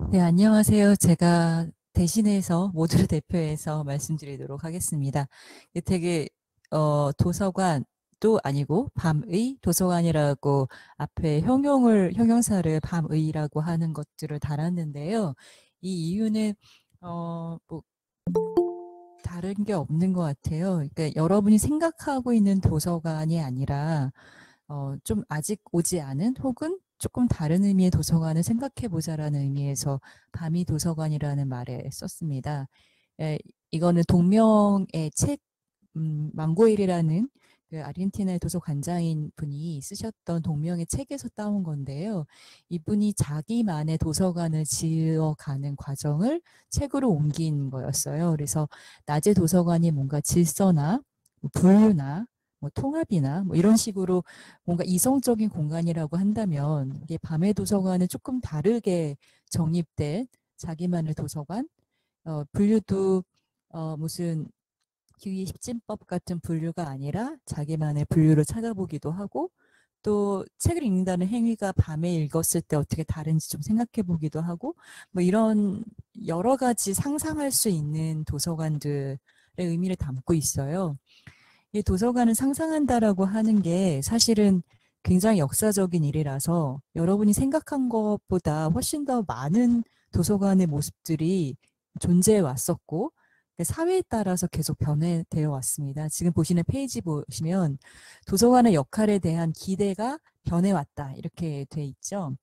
네, 안녕하세요. 제가 대신해서 모두를 대표해서 말씀드리도록 하겠습니다. 이게 되게 도서관도 아니고 밤의 도서관이라고 앞에 형용사를 밤의라고 하는 것들을 달았는데요. 이 이유는 뭐 다른 게 없는 것 같아요. 그러니까 여러분이 생각하고 있는 도서관이 아니라 좀 아직 오지 않은 혹은 조금 다른 의미의 도서관을 생각해 보자라는 의미에서 밤이 도서관이라는 말에 썼습니다. 에, 이거는 동명의 책 망고일이라는 그 아르헨티나의 도서관장인 분이 쓰셨던 동명의 책에서 따온 건데요. 이분이 자기만의 도서관을 지어가는 과정을 책으로 옮긴 거였어요. 그래서 낮의 도서관이 뭔가 질서나 뭐 분류나 뭐 통합이나 뭐 이런 식으로 뭔가 이성적인 공간이라고 한다면 이게 밤의 도서관은 조금 다르게 정립된 자기만의 도서관, 분류도 무슨 기위 십진법 같은 분류가 아니라 자기만의 분류를 찾아보기도 하고 또 책을 읽는다는 행위가 밤에 읽었을 때 어떻게 다른지 좀 생각해 보기도 하고 뭐 이런 여러 가지 상상할 수 있는 도서관들의 의미를 담고 있어요. 이 도서관을 상상한다라고 하는 게 사실은 굉장히 역사적인 일이라서 여러분이 생각한 것보다 훨씬 더 많은 도서관의 모습들이 존재해 왔었고 사회에 따라서 계속 변해되어 왔습니다. 지금 보시는 페이지 보시면 도서관의 역할에 대한 기대가 변해왔다 이렇게 돼 있죠.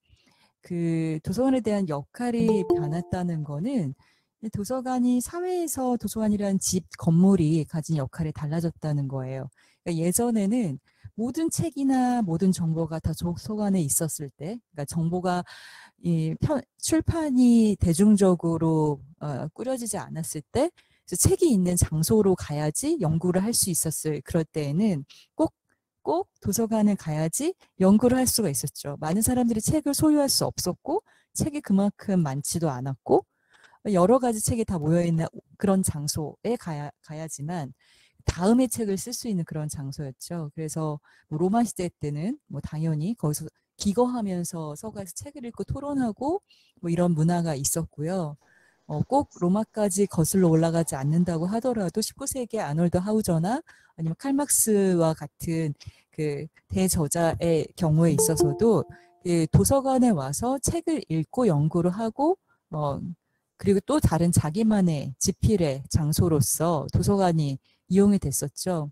그 도서관에 대한 역할이 변했다는 거는 도서관이 사회에서 도서관이라는 집 건물이 가진 역할이 달라졌다는 거예요. 그러니까 예전에는 모든 책이나 모든 정보가 다 도서관에 있었을 때, 그러니까 정보가 출판이 대중적으로 꾸려지지 않았을 때, 그래서 책이 있는 장소로 가야지 연구를 할 수 있었을 그럴 때에는 꼭 도서관에 가야지 연구를 할 수가 있었죠. 많은 사람들이 책을 소유할 수 없었고 책이 그만큼 많지도 않았고 여러 가지 책이 다 모여있는 그런 장소에 가야지만 다음의 책을 쓸 수 있는 그런 장소였죠. 그래서 뭐 로마 시대 때는 뭐 당연히 거기서 기거하면서 서가에서 책을 읽고 토론하고 뭐 이런 문화가 있었고요. 꼭 로마까지 거슬러 올라가지 않는다고 하더라도 19세기 아놀드 하우저나 아니면 칼막스와 같은 그 대저자의 경우에 있어서도 그 도서관에 와서 책을 읽고 연구를 하고 그리고 또 다른 자기만의 지필의 장소로서 도서관이 이용이 됐었죠.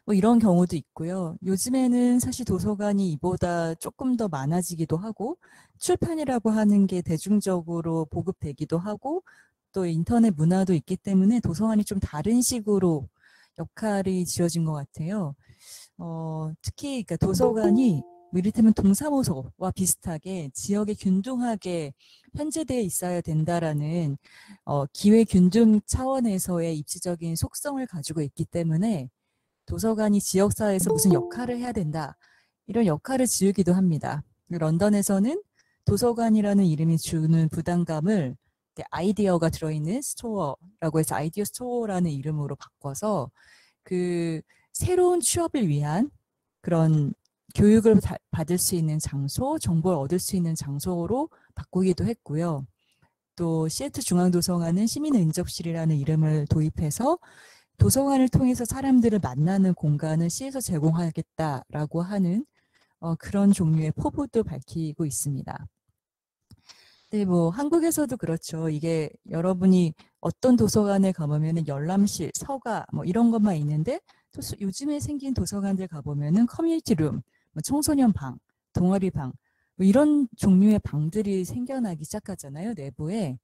뭐 이런 경우도 있고요. 요즘에는 사실 도서관이 이보다 조금 더 많아지기도 하고 출판이라고 하는 게 대중적으로 보급되기도 하고 또 인터넷 문화도 있기 때문에 도서관이 좀 다른 식으로 역할이 지어진 것 같아요. 특히 그러니까 도서관이 뭐 이를테면 동사무소와 비슷하게 지역에 균등하게 편제되어 있어야 된다라는 기회 균등 차원에서의 입지적인 속성을 가지고 있기 때문에 도서관이 지역사회에서 무슨 역할을 해야 된다. 이런 역할을 지우기도 합니다. 런던에서는 도서관이라는 이름이 주는 부담감을 아이디어가 들어있는 스토어라고 해서 아이디어 스토어라는 이름으로 바꿔서 그 새로운 취업을 위한 그런 교육을 받을 수 있는 장소, 정보를 얻을 수 있는 장소로 바꾸기도 했고요. 또 시애틀 중앙도서관은 시민의 응접실이라는 이름을 도입해서 도서관을 통해서 사람들을 만나는 공간을 시에서 제공하겠다라고 하는 그런 종류의 포부도 밝히고 있습니다. 네, 뭐 한국에서도 그렇죠. 이게 여러분이 어떤 도서관에 가보면은 열람실, 서가 뭐 이런 것만 있는데 또 요즘에 생긴 도서관들 가보면은 커뮤니티 룸, 뭐 청소년 방, 동아리 방, 뭐 이런 종류의 방들이 생겨나기 시작하잖아요, 내부에.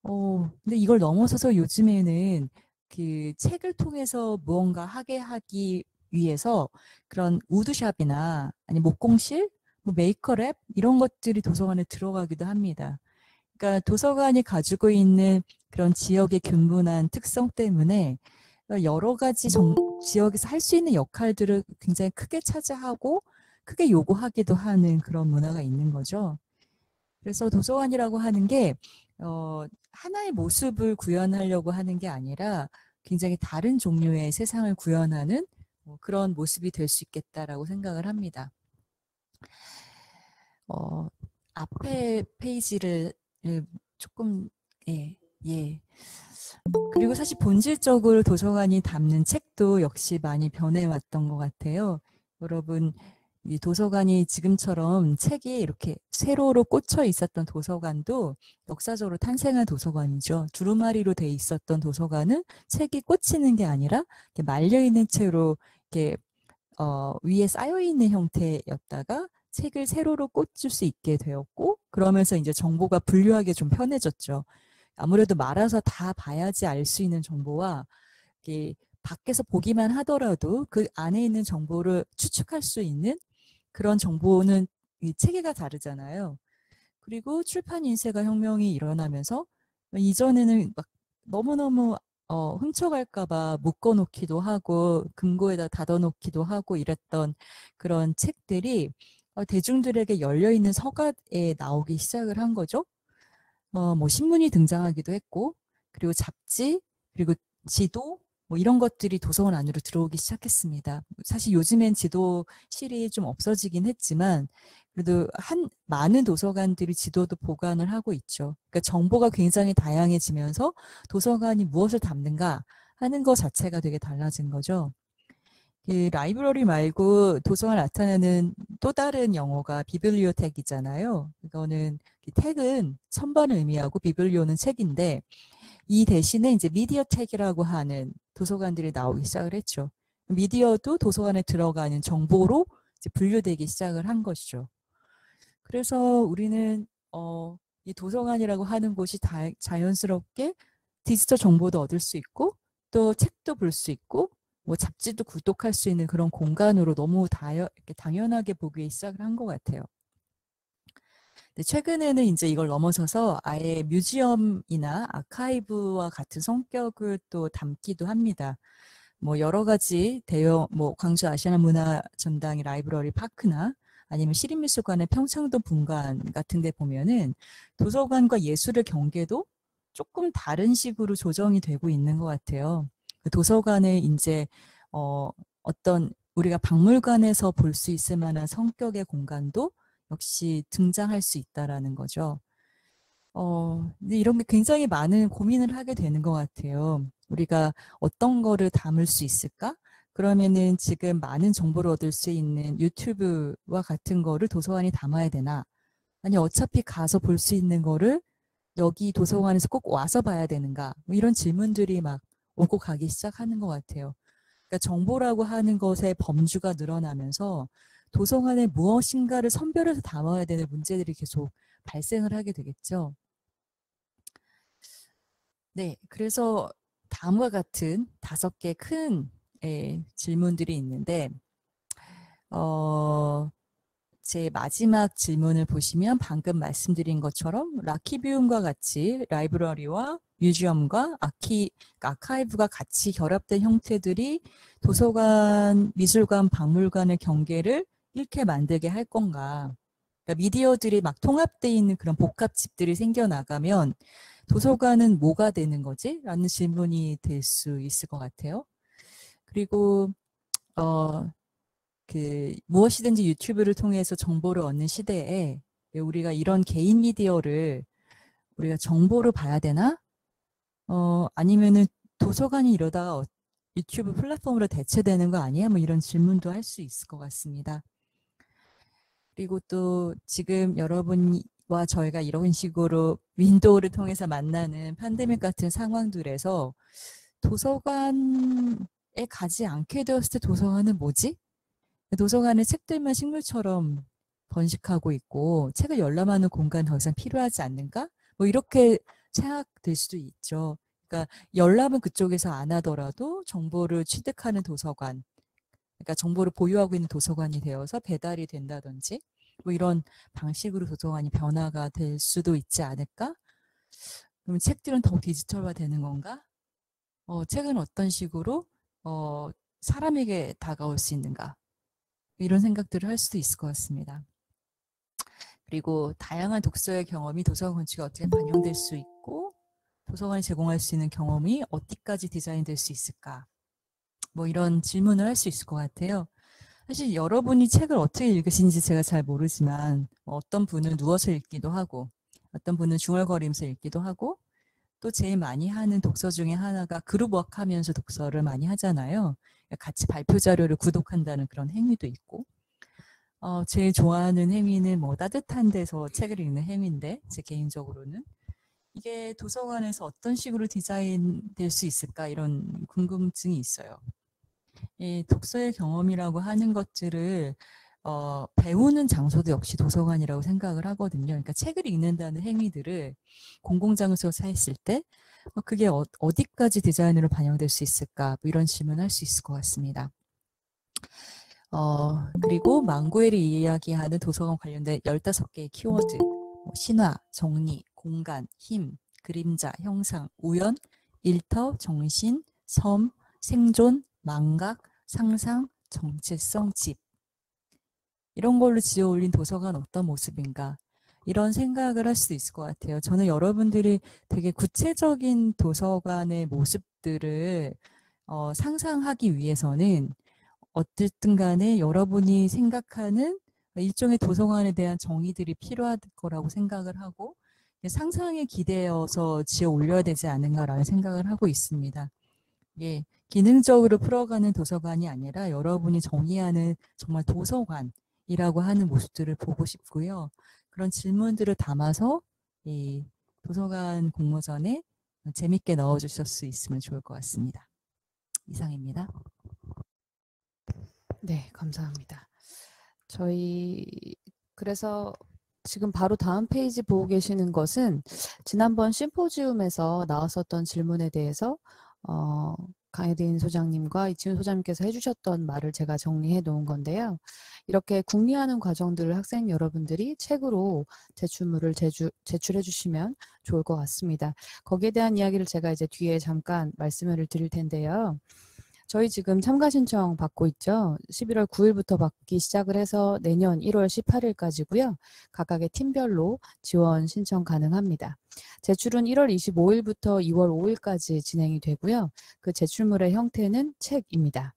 근데 이걸 넘어서서 요즘에는 그 책을 통해서 무언가 하게 하기 위해서 그런 우드샵이나 아니 목공실, 뭐 메이커랩 이런 것들이 도서관에 들어가기도 합니다. 그러니까 도서관이 가지고 있는 그런 지역의 균분한 특성 때문에 여러 가지 지역에서 할 수 있는 역할들을 굉장히 크게 차지하고 크게 요구하기도 하는 그런 문화가 있는 거죠. 그래서 도서관이라고 하는 게 하나의 모습을 구현하려고 하는 게 아니라 굉장히 다른 종류의 세상을 구현하는 그런 모습이 될 수 있겠다라고 생각을 합니다. 앞에 페이지를 예, 조금 예, 예. 그리고 사실 본질적으로 도서관이 담는 책도 역시 많이 변해왔던 것 같아요. 여러분, 이 도서관이 지금처럼 책이 이렇게 세로로 꽂혀 있었던 도서관도 역사적으로 탄생한 도서관이죠. 두루마리로 돼 있었던 도서관은 책이 꽂히는 게 아니라 이렇게 말려있는 채로 이렇게 위에 쌓여있는 형태였다가 책을 세로로 꽂을 수 있게 되었고, 그러면서 이제 정보가 분류하기 좀 편해졌죠. 아무래도 말아서 다 봐야지 알 수 있는 정보와 이렇게 밖에서 보기만 하더라도 그 안에 있는 정보를 추측할 수 있는 그런 정보는 이 체계가 다르잖아요. 그리고 출판 인쇄가 혁명이 일어나면서 이전에는 막 너무너무 훔쳐갈까 봐 묶어놓기도 하고 금고에다 닫아놓기도 하고 이랬던 그런 책들이 대중들에게 열려있는 서가에 나오기 시작을 한 거죠. 뭐 신문이 등장하기도 했고, 그리고 잡지, 그리고 지도, 뭐 이런 것들이 도서관 안으로 들어오기 시작했습니다. 사실 요즘엔 지도실이 좀 없어지긴 했지만, 그래도 많은 도서관들이 지도도 보관을 하고 있죠. 그러니까 정보가 굉장히 다양해지면서 도서관이 무엇을 담는가 하는 것 자체가 되게 달라진 거죠. 그 라이브러리 말고 도서관 나타내는 또 다른 영어가 비블리오텍이잖아요. 이거는 텍은 선반을 의미하고 비블리오는 책인데 이 대신에 이제 미디어텍이라고 하는 도서관들이 나오기 시작을 했죠. 미디어도 도서관에 들어가는 정보로 이제 분류되기 시작을 한 것이죠. 그래서 우리는 이 도서관이라고 하는 곳이 자연스럽게 디지털 정보도 얻을 수 있고 또 책도 볼 수 있고 뭐 잡지도 구독할 수 있는 그런 공간으로 너무 이렇게 당연하게 보기 시작을 한 것 같아요. 근데 최근에는 이제 이걸 넘어서서 아예 뮤지엄이나 아카이브와 같은 성격을 또 담기도 합니다. 뭐 여러 가지 대형 뭐 광주 아시아나 문화전당의 라이브러리 파크나 아니면 시립미술관의 평창도 분관 같은 데 보면은 도서관과 예술의 경계도 조금 다른 식으로 조정이 되고 있는 것 같아요. 그 도서관에 이제 어떤 우리가 박물관에서 볼 수 있을 만한 성격의 공간도 역시 등장할 수 있다라는 거죠. 근데 이런 게 굉장히 많은 고민을 하게 되는 것 같아요. 우리가 어떤 거를 담을 수 있을까? 그러면은 지금 많은 정보를 얻을 수 있는 유튜브와 같은 거를 도서관이 담아야 되나? 아니, 어차피 가서 볼 수 있는 거를 여기 도서관에서 꼭 와서 봐야 되는가? 뭐 이런 질문들이 막 오고 가기 시작하는 것 같아요. 그러니까 정보라고 하는 것의 범주가 늘어나면서 도서관에 무엇인가를 선별해서 담아야 되는 문제들이 계속 발생을 하게 되겠죠. 네, 그래서 다음과 같은 5개 큰 질문들이 있는데 제 마지막 질문을 보시면 방금 말씀드린 것처럼 라키비움과 같이 라이브러리와 뮤지엄과 아카이브가 같이 결합된 형태들이 도서관, 미술관, 박물관의 경계를 잃게 만들게 할 건가. 그러니까 미디어들이 막 통합되어 있는 그런 복합집들이 생겨나가면 도서관은 뭐가 되는 거지? 라는 질문이 될 수 있을 것 같아요. 그리고 무엇이든지 유튜브를 통해서 정보를 얻는 시대에 우리가 이런 개인 미디어를 우리가 정보를 봐야 되나? 아니면은 도서관이 이러다가 유튜브 플랫폼으로 대체되는 거 아니야? 뭐 이런 질문도 할 수 있을 것 같습니다. 그리고 또 지금 여러분과 저희가 이런 식으로 윈도우를 통해서 만나는 팬데믹 같은 상황들에서 도서관에 가지 않게 되었을 때 도서관은 뭐지? 도서관에 책들만 식물처럼 번식하고 있고 책을 열람하는 공간 더 이상 필요하지 않는가? 뭐 이렇게 생각될 수도 있죠. 그러니까 열람은 그쪽에서 안 하더라도 정보를 취득하는 도서관, 그러니까 정보를 보유하고 있는 도서관이 되어서 배달이 된다든지 뭐 이런 방식으로 도서관이 변화가 될 수도 있지 않을까? 그럼 책들은 더 디지털화 되는 건가? 책은 어떤 식으로 사람에게 다가올 수 있는가? 이런 생각들을 할 수도 있을 것 같습니다. 그리고 다양한 독서의 경험이 도서관 건축에 어떻게 반영될 수 있고 도서관이 제공할 수 있는 경험이 어디까지 디자인될 수 있을까? 뭐 이런 질문을 할 수 있을 것 같아요. 사실 여러분이 책을 어떻게 읽으시는지 제가 잘 모르지만 어떤 분은 누워서 읽기도 하고 어떤 분은 중얼거리면서 읽기도 하고 또 제일 많이 하는 독서 중에 하나가 그룹워크 하면서 독서를 많이 하잖아요. 같이 발표 자료를 구독한다는 그런 행위도 있고 제일 좋아하는 행위는 뭐 따뜻한 데서 책을 읽는 행위인데 제 개인적으로는 이게 도서관에서 어떤 식으로 디자인될 수 있을까 이런 궁금증이 있어요. 이 독서의 경험이라고 하는 것들을 배우는 장소도 역시 도서관이라고 생각을 하거든요. 그러니까 책을 읽는다는 행위들을 공공장소에서 했을 때 그게 어디까지 디자인으로 반영될 수 있을까 뭐 이런 질문을 할 수 있을 것 같습니다. 그리고 망고엘이 이야기하는 도서관 관련된 15개의 키워드 신화, 정리, 공간, 힘, 그림자, 형상, 우연, 일터, 정신, 섬, 생존, 망각, 상상, 정체성, 집 이런 걸로 지어 올린 도서관 어떤 모습인가 이런 생각을 할 수 있을 것 같아요. 저는 여러분들이 되게 구체적인 도서관의 모습들을 상상하기 위해서는 어쨌든 간에 여러분이 생각하는 일종의 도서관에 대한 정의들이 필요할 거라고 생각을 하고 상상에 기대어서 지어 올려야 되지 않은가라는 생각을 하고 있습니다. 예, 기능적으로 풀어가는 도서관이 아니라 여러분이 정의하는 정말 도서관이라고 하는 모습들을 보고 싶고요. 그런 질문들을 담아서 이 도서관 공모전에 재밌게 넣어주실 수 있으면 좋을 것 같습니다. 이상입니다. 네, 감사합니다. 저희 그래서 지금 바로 다음 페이지 보고 계시는 것은 지난번 심포지움에서 나왔었던 질문에 대해서 강혜린 소장님과 이치훈 소장님께서 해주셨던 말을 제가 정리해 놓은 건데요. 이렇게 궁리하는 과정들을 학생 여러분들이 책으로 제출물을 제출해 주시면 좋을 것 같습니다. 거기에 대한 이야기를 제가 이제 뒤에 잠깐 말씀을 드릴 텐데요. 저희 지금 참가 신청 받고 있죠. 11월 9일부터 받기 시작을 해서 내년 1월 18일까지고요. 각각의 팀별로 지원 신청 가능합니다. 제출은 1월 25일부터 2월 5일까지 진행이 되고요. 그 제출물의 형태는 책입니다.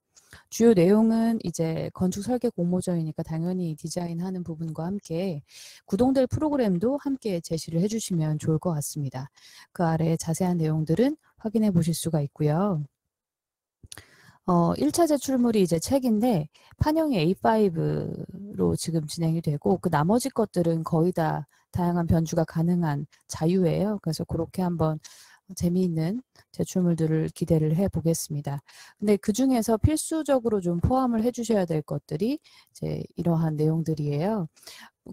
주요 내용은 이제 건축 설계 공모전이니까 당연히 디자인하는 부분과 함께 구동될 프로그램도 함께 제시를 해주시면 좋을 것 같습니다. 그 아래 자세한 내용들은 확인해 보실 수가 있고요. 1차 제출물이 이제 책인데 판형이 A5로 지금 진행이 되고 그 나머지 것들은 거의 다 다양한 변주가 가능한 자유예요. 그래서 그렇게 한번 재미있는 제출물들을 기대를 해 보겠습니다. 근데 그 중에서 필수적으로 좀 포함을 해 주셔야 될 것들이 이제 이러한 내용들이에요.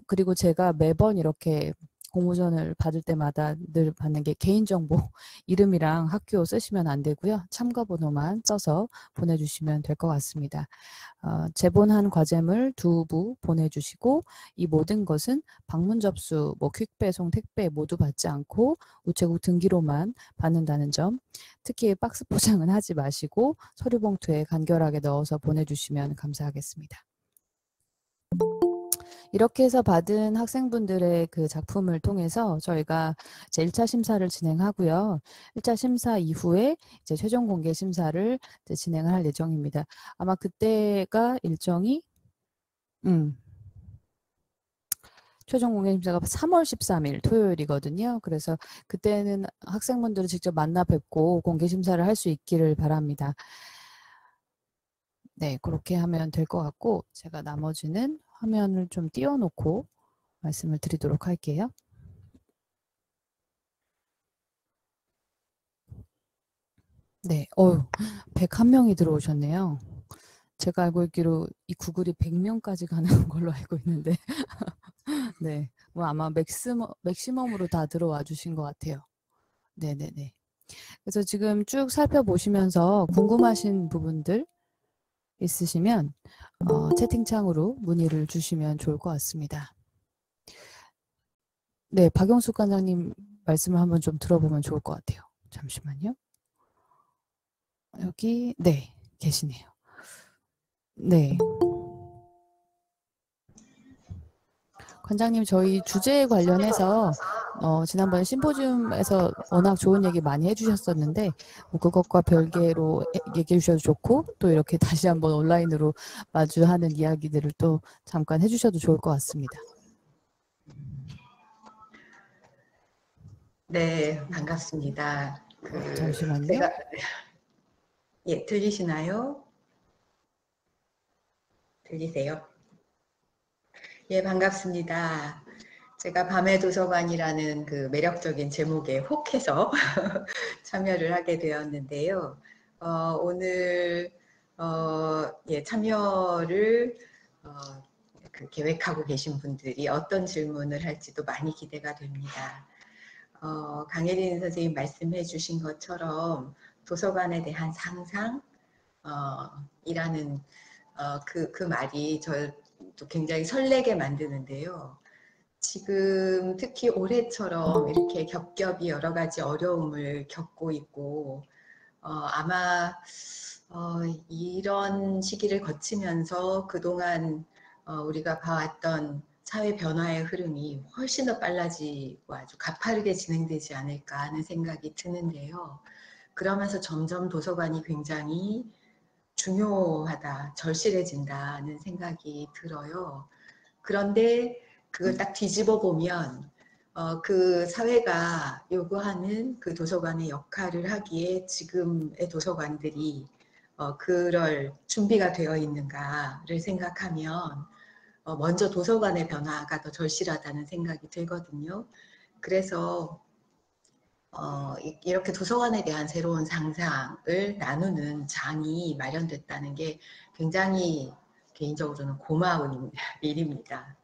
그리고 제가 매번 이렇게 공모전을 받을 때마다 늘 받는 게 개인정보 이름이랑 학교 쓰시면 안 되고요. 참가번호만 써서 보내주시면 될 것 같습니다. 제본한 과제물 2부 보내주시고 이 모든 것은 방문 접수, 뭐 퀵배송, 택배 모두 받지 않고 우체국 등기로만 받는다는 점, 특히 박스 포장은 하지 마시고 서류 봉투에 간결하게 넣어서 보내주시면 감사하겠습니다. 이렇게 해서 받은 학생분들의 그 작품을 통해서 저희가 이제 1차 심사를 진행하고요. 1차 심사 이후에 이제 최종 공개 심사를 이제 진행을 할 예정입니다. 아마 그때가 일정이 최종 공개 심사가 3월 13일 토요일이거든요. 그래서 그때는 학생분들을 직접 만나 뵙고 공개 심사를 할 수 있기를 바랍니다. 네, 그렇게 하면 될 것 같고 제가 나머지는 화면을 좀 띄워놓고 말씀을 드리도록 할게요. 네, 101명이 들어오셨네요. 제가 알고 있기로 이 구글이 100명까지 가는 걸로 알고 있는데 네, 뭐 아마 맥시멈으로 다 들어와 주신 것 같아요. 네네네. 그래서 지금 쭉 살펴보시면서 궁금하신 부분들 있으시면 채팅창으로 문의를 주시면 좋을 것 같습니다. 네, 박영숙 관장님 말씀을 한번 좀 들어보면 좋을 것 같아요. 잠시만요. 여기 네, 계시네요. 네. 관장님, 저희 주제에 관련해서 지난번에 심포지움에서 워낙 좋은 얘기 많이 해주셨었는데 뭐 그것과 별개로 얘기해 주셔도 좋고 또 이렇게 다시 한번 온라인으로 마주하는 이야기들을 또 잠깐 해주셔도 좋을 것 같습니다. 네, 반갑습니다. 잠시만요. 제가 예, 들리시나요? 들리세요? 예, 반갑습니다. 제가 밤의 도서관이라는 그 매력적인 제목에 혹해서 참여를 하게 되었는데요. 오늘 예, 참여를 계획하고 계신 분들이 어떤 질문을 할지도 많이 기대가 됩니다. 강혜린 선생님 말씀해 주신 것처럼 도서관에 대한 상상, 이라는 그 말이 저를 또 굉장히 설레게 만드는데요. 지금 특히 올해처럼 이렇게 겹겹이 여러 가지 어려움을 겪고 있고 아마 이런 시기를 거치면서 그동안 우리가 봐왔던 사회 변화의 흐름이 훨씬 더 빨라지고 아주 가파르게 진행되지 않을까 하는 생각이 드는데요. 그러면서 점점 도서관이 굉장히 중요하다, 절실해진다는 생각이 들어요. 그런데 그걸 딱 뒤집어 보면 그 사회가 요구하는 그 도서관의 역할을 하기에 지금의 도서관들이 그럴 준비가 되어 있는가를 생각하면 먼저 도서관의 변화가 더 절실하다는 생각이 들거든요. 그래서 이렇게 도서관에 대한 새로운 상상을 나누는 장이 마련됐다는 게 굉장히 개인적으로는 고마운 일입니다.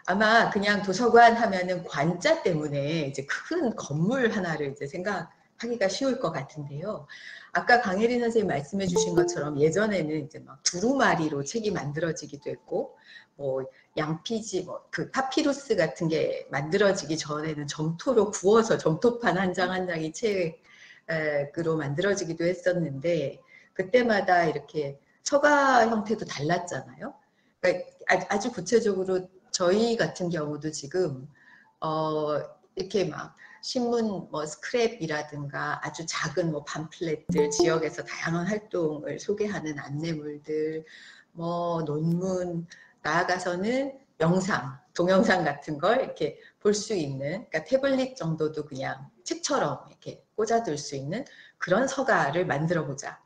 아마 그냥 도서관 하면은 관자 때문에 이제 큰 건물 하나를 이제 생각하기가 쉬울 것 같은데요. 아까 강혜린 선생님 말씀해 주신 것처럼 예전에는 이제 막 두루마리로 책이 만들어지기도 했고, 뭐 양피지, 뭐 그 파피루스 같은 게 만들어지기 전에는 점토로 구워서 점토판 한 장 한 장이 책으로 만들어지기도 했었는데, 그때마다 이렇게 서가 형태도 달랐잖아요. 그러니까 아주 구체적으로 저희 같은 경우도 지금 이렇게 막 신문 뭐 스크랩이라든가 아주 작은 뭐 밤플렛들, 지역에서 다양한 활동을 소개하는 안내물들, 뭐 논문, 나아가서는 영상, 동영상 같은 걸 이렇게 볼 수 있는, 그러니까 태블릿 정도도 그냥 책처럼 이렇게 꽂아둘 수 있는 그런 서가를 만들어 보자.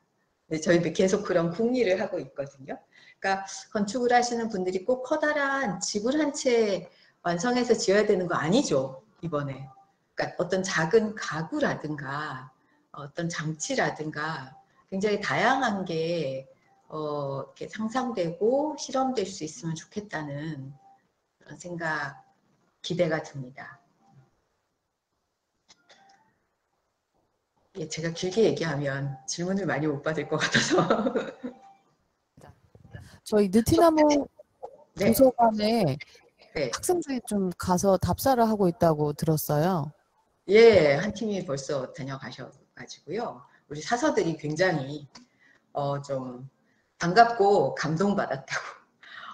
저희도 계속 그런 궁리를 하고 있거든요. 그러니까 건축을 하시는 분들이 꼭 커다란 집을 한 채 완성해서 지어야 되는 거 아니죠, 이번에. 그러니까 어떤 작은 가구라든가 어떤 장치라든가 굉장히 다양한 게 이렇게 상상되고 실험될 수 있으면 좋겠다는 그런 생각, 기대가 듭니다. 예, 제가 길게 얘기하면 질문을 많이 못 받을 것 같아서. 저희 느티나무 네. 도서관에 네. 학생들이 좀 가서 답사를 하고 있다고 들었어요. 예, 한 팀이 벌써 다녀가셔가지고요. 우리 사서들이 굉장히 좀 반갑고 감동받았다고.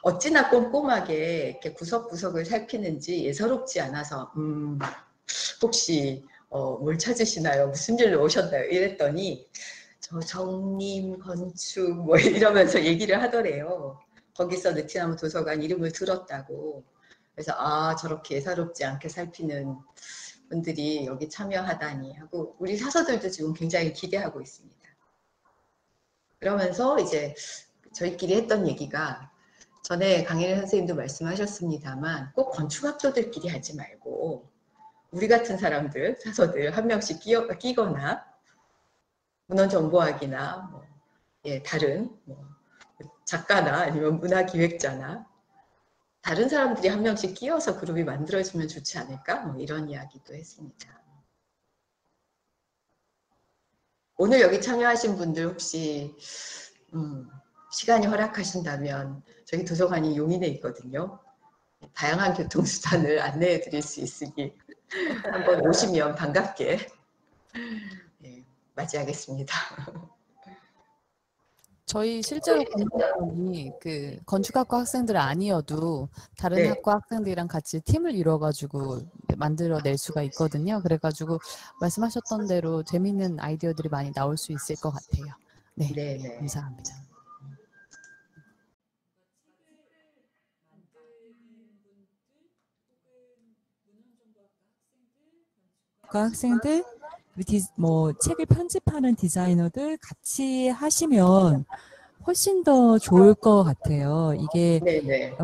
어찌나 꼼꼼하게 이렇게 구석구석을 살피는지 예사롭지 않아서 혹시 뭘 찾으시나요? 무슨 일로 오셨나요? 이랬더니 저 정림, 건축 뭐 이러면서 얘기를 하더래요. 거기서 느티나무 도서관 이름을 들었다고. 그래서 아, 저렇게 예사롭지 않게 살피는 분들이 여기 참여하다니 하고, 우리 사서들도 지금 굉장히 기대하고 있습니다. 그러면서 이제 저희끼리 했던 얘기가, 전에 강혜린 선생님도 말씀하셨습니다만 꼭 건축학도들끼리 하지 말고 우리 같은 사람들, 사서들 한 명씩 끼거나 문헌정보학이나 뭐, 예, 다른 뭐 작가나 아니면 문화기획자나 다른 사람들이 한 명씩 끼어서 그룹이 만들어지면 좋지 않을까? 뭐 이런 이야기도 했습니다. 오늘 여기 참여하신 분들 혹시 시간이 허락하신다면 저희 도서관이 용인에 있거든요. 다양한 교통수단을 안내해 드릴 수 있으니 한번 오시면 반갑게 네, 맞이하겠습니다. 저희 실제로 건축학원이 그 건축학과 학생들 아니어도 다른 네. 학과 학생들이랑 같이 팀을 이뤄가지고 만들어낼 수가 있거든요. 그래가지고 말씀하셨던 대로 재미있는 아이디어들이 많이 나올 수 있을 것 같아요. 네, 네. 감사합니다. 교과 학생들, 뭐 책을 편집하는 디자이너들 같이 하시면 훨씬 더 좋을 것 같아요. 이게 네네.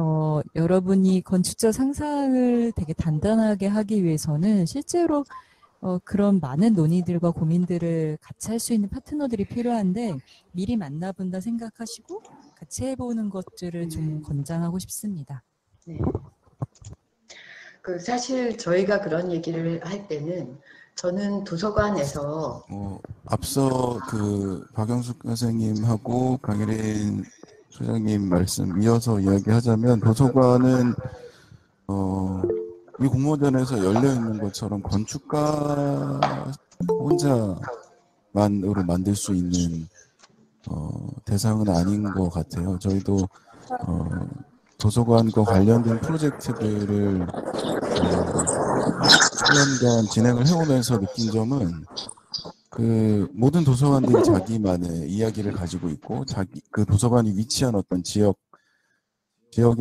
여러분이 건축적 상상을 되게 단단하게 하기 위해서는 실제로 그런 많은 논의들과 고민들을 같이 할 수 있는 파트너들이 필요한데 미리 만나본다 생각하시고 같이 해보는 것들을 좀 권장하고 싶습니다. 네. 사실 저희가 그런 얘기를 할 때는 저는 도서관에서 앞서 박영숙 선생님하고 강혜린 소장님 말씀 이어서 이야기하자면 도서관은 이 공모전에서 열려 있는 것처럼 건축가 혼자만으로 만들 수 있는 대상은 아닌 것 같아요. 저희도 도서관과 관련된 프로젝트들을 수년간 진행을 해오면서 느낀 점은 모든 도서관들이 자기만의 이야기를 가지고 있고 그 도서관이 위치한 어떤 지역의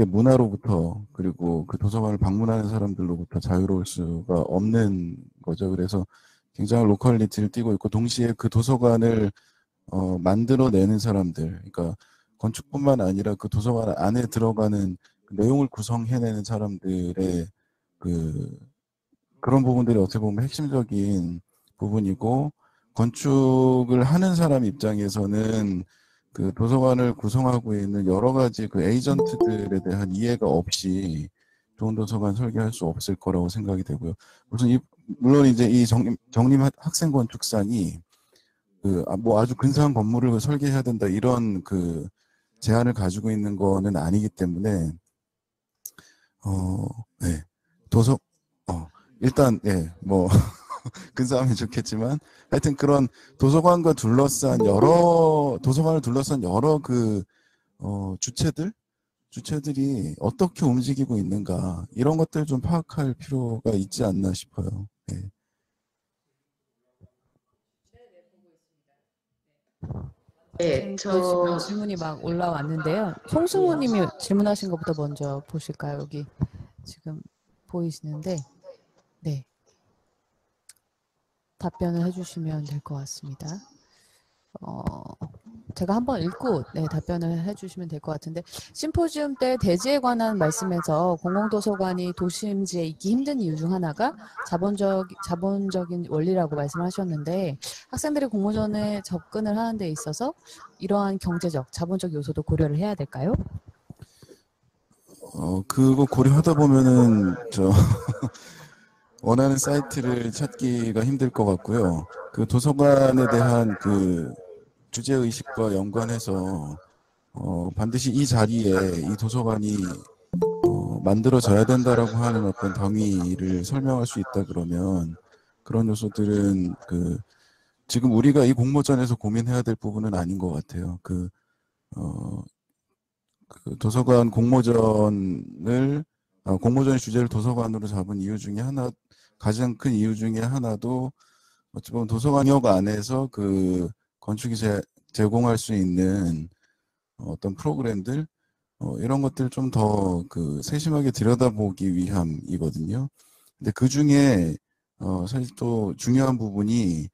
문화로부터 그리고 그 도서관을 방문하는 사람들로부터 자유로울 수가 없는 거죠. 그래서 굉장히 로컬리티를 띠고 있고 동시에 그 도서관을 만들어내는 사람들, 그러니까 건축뿐만 아니라 그 도서관 안에 들어가는 그 내용을 구성해내는 사람들의 그런 부분들이 어떻게 보면 핵심적인 부분이고, 건축을 하는 사람 입장에서는 그 도서관을 구성하고 있는 여러 가지 그 에이전트들에 대한 이해가 없이 좋은 도서관 설계할 수 없을 거라고 생각이 되고요. 물론 이제 이 정림 학생 건축상이 뭐 아주 근사한 건물을 설계해야 된다 이런 제안을 가지고 있는 거는 아니기 때문에 네. 일단 뭐 근사하면 좋겠지만 하여튼 그런 도서관을 둘러싼 여러 주체들이 어떻게 움직이고 있는가 이런 것들 좀 파악할 필요가 있지 않나 싶어요. 네. 네, 지금 질문이 막 올라왔는데요. 송승우님이 질문하신 것부터 먼저 보실까요? 여기 지금 보이시는데, 네, 답변을 해주시면 될 것 같습니다. 제가 한번 읽고 답변을 해주시면 될 것 같은데, 심포지움 때 대지에 관한 말씀에서 공공도서관이 도심지에 있기 힘든 이유 중 하나가 자본적인 원리라고 말씀하셨는데, 학생들이 공모전에 접근을 하는 데 있어서 이러한 경제적, 자본적 요소도 고려를 해야 될까요? 그거 고려하다 보면은 원하는 사이트를 찾기가 힘들 것 같고요. 그 도서관에 대한 주제의식과 연관해서 반드시 이 자리에 이 도서관이 만들어져야 된다라고 하는 어떤 당위를 설명할 수 있다 그러면 그런 요소들은 지금 우리가 이 공모전에서 고민해야 될 부분은 아닌 것 같아요. 도서관 공모전의 주제를 도서관으로 잡은 이유 중에 가장 큰 이유 중에 하나도 어찌 보면 도서관역 안에서 건축이 제공할 수 있는 어떤 프로그램들 이런 것들 좀 더 세심하게 들여다보기 위함이거든요. 근데 그 중에 사실 또 중요한 부분이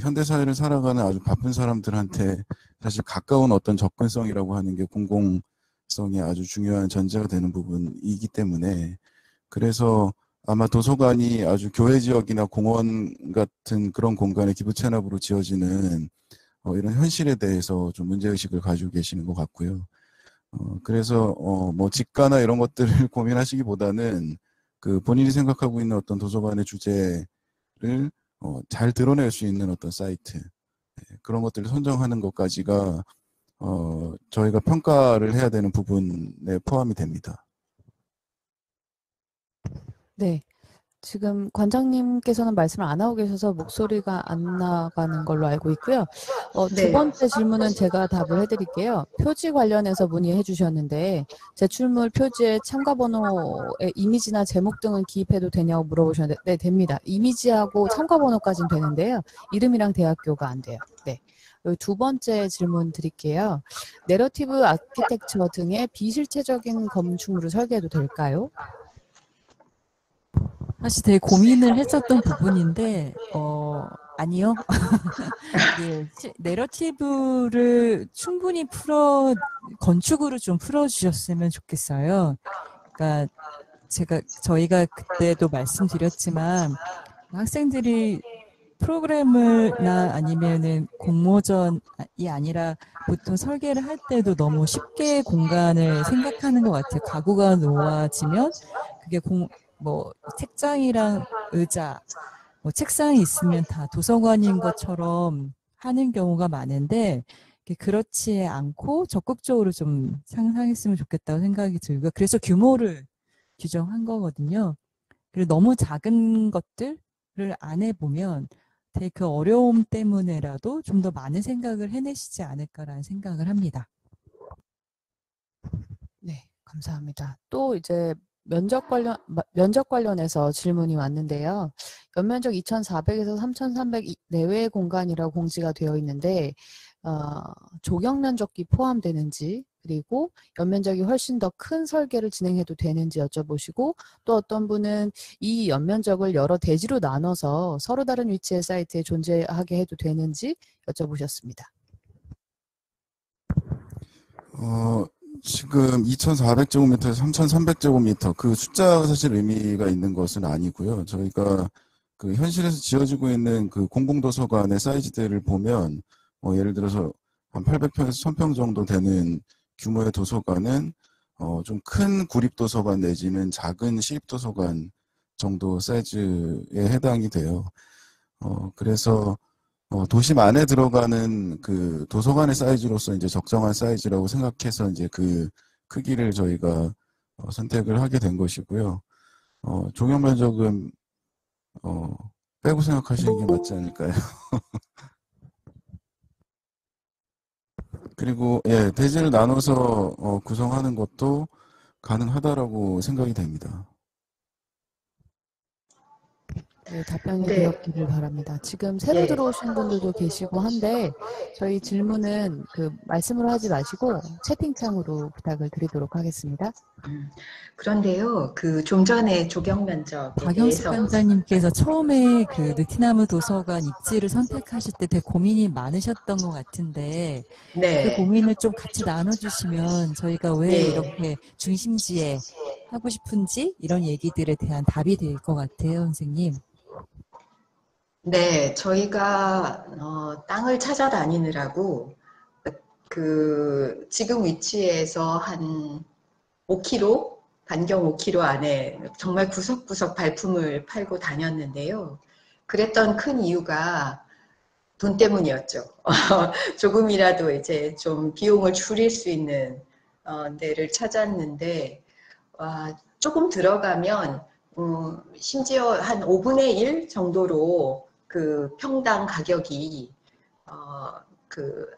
현대사회를 살아가는 아주 바쁜 사람들한테 사실 가까운 어떤 접근성이라고 하는 게 공공성이 아주 중요한 전제가 되는 부분이기 때문에, 그래서 아마 도서관이 아주 교외 지역이나 공원 같은 그런 공간에 기부 체납으로 지어지는 이런 현실에 대해서 좀 문제의식을 가지고 계시는 것 같고요. 그래서 뭐 직가나 이런 것들을 고민하시기보다는 본인이 생각하고 있는 어떤 도서관의 주제를 잘 드러낼 수 있는 어떤 사이트, 그런 것들을 선정하는 것까지가 저희가 평가를 해야 되는 부분에 포함이 됩니다. 네. 지금 관장님께서는 말씀을 안 하고 계셔서 목소리가 안 나가는 걸로 알고 있고요. 두 번째 질문은 제가 답을 해드릴게요. 표지 관련해서 문의해 주셨는데, 제출물 표지에 참가번호의 이미지나 제목 등은 기입해도 되냐고 물어보셨는데, 네, 됩니다. 이미지하고 참가번호까지는 되는데요. 이름이랑 대학교가 안 돼요. 네. 두 번째 질문 드릴게요. 내러티브 아키텍처 등의 비실체적인 건축물을 설계해도 될까요? 사실 되게 고민을 했었던 부분인데, 아니요. 예, 내러티브를 충분히 건축으로 좀 풀어주셨으면 좋겠어요. 그러니까 저희가 그때도 말씀드렸지만, 학생들이 프로그램을나 아니면은 공모전이 아니라 보통 설계를 할 때도 너무 쉽게 공간을 생각하는 것 같아요. 가구가 놓아지면 그게 뭐 책장이랑 의자, 뭐 책상이 있으면 다 도서관인 것처럼 하는 경우가 많은데 그렇지 않고 적극적으로 좀 상상했으면 좋겠다고 생각이 들고요. 그래서 규모를 규정한 거거든요. 그리고 너무 작은 것들을 안 해보면 되게 그 어려움 때문에라도 좀 더 많은 생각을 해내시지 않을까라는 생각을 합니다. 네, 감사합니다. 또 이제 면적 관련해서 질문이 왔는데요. 연면적 2,400에서 3,300 내외의 공간이라고 공지가 되어 있는데 조경 면적이 포함되는지, 그리고 연면적이 훨씬 더 큰 설계를 진행해도 되는지 여쭤보시고, 또 어떤 분은 이 연면적을 여러 대지로 나눠서 서로 다른 위치의 사이트에 존재하게 해도 되는지 여쭤보셨습니다. 지금 2,400제곱미터에서 3,300제곱미터 그 숫자가 사실 의미가 있는 것은 아니고요. 저희가 그 현실에서 지어지고 있는 그 공공도서관의 사이즈들을 보면 예를 들어서 한 800평에서 1,000평 정도 되는 규모의 도서관은 좀 큰 구립도서관 내지는 작은 시립도서관 정도 사이즈에 해당이 돼요. 그래서 도심 안에 들어가는 그 도서관의 사이즈로서 이제 적정한 사이즈라고 생각해서 이제 그 크기를 저희가 선택을 하게 된 것이고요. 조경 면적은 빼고 생각하시는 게 맞지 않을까요? 그리고 예, 대지를 나눠서 구성하는 것도 가능하다라고 생각이 됩니다. 네, 답변이 네. 되었기를 바랍니다. 지금 새로 예. 들어오신 분들도 계시고 한데 저희 질문은 말씀으로 하지 마시고 채팅창으로 부탁을 드리도록 하겠습니다. 그런데요, 그 좀 전에 조경 면적에 박영숙 대해서 관장님께서 처음에 그 느티나무 도서관 입지를 선택하실 때 되게 고민이 많으셨던 것 같은데 그 네, 고민을 좀 같이 나눠주시면 저희가 왜 네. 이렇게 중심지에 하고 싶은지 이런 얘기들에 대한 답이 될 것 같아요, 선생님. 네, 저희가 땅을 찾아다니느라고 지금 위치에서 한 5km, 반경 5km 안에 정말 구석구석 발품을 팔고 다녔는데요. 그랬던 큰 이유가 돈 때문이었죠. 조금이라도 이제 좀 비용을 줄일 수 있는 데를 찾았는데 조금 들어가면 심지어 한 5분의 1 정도로 그 평당 가격이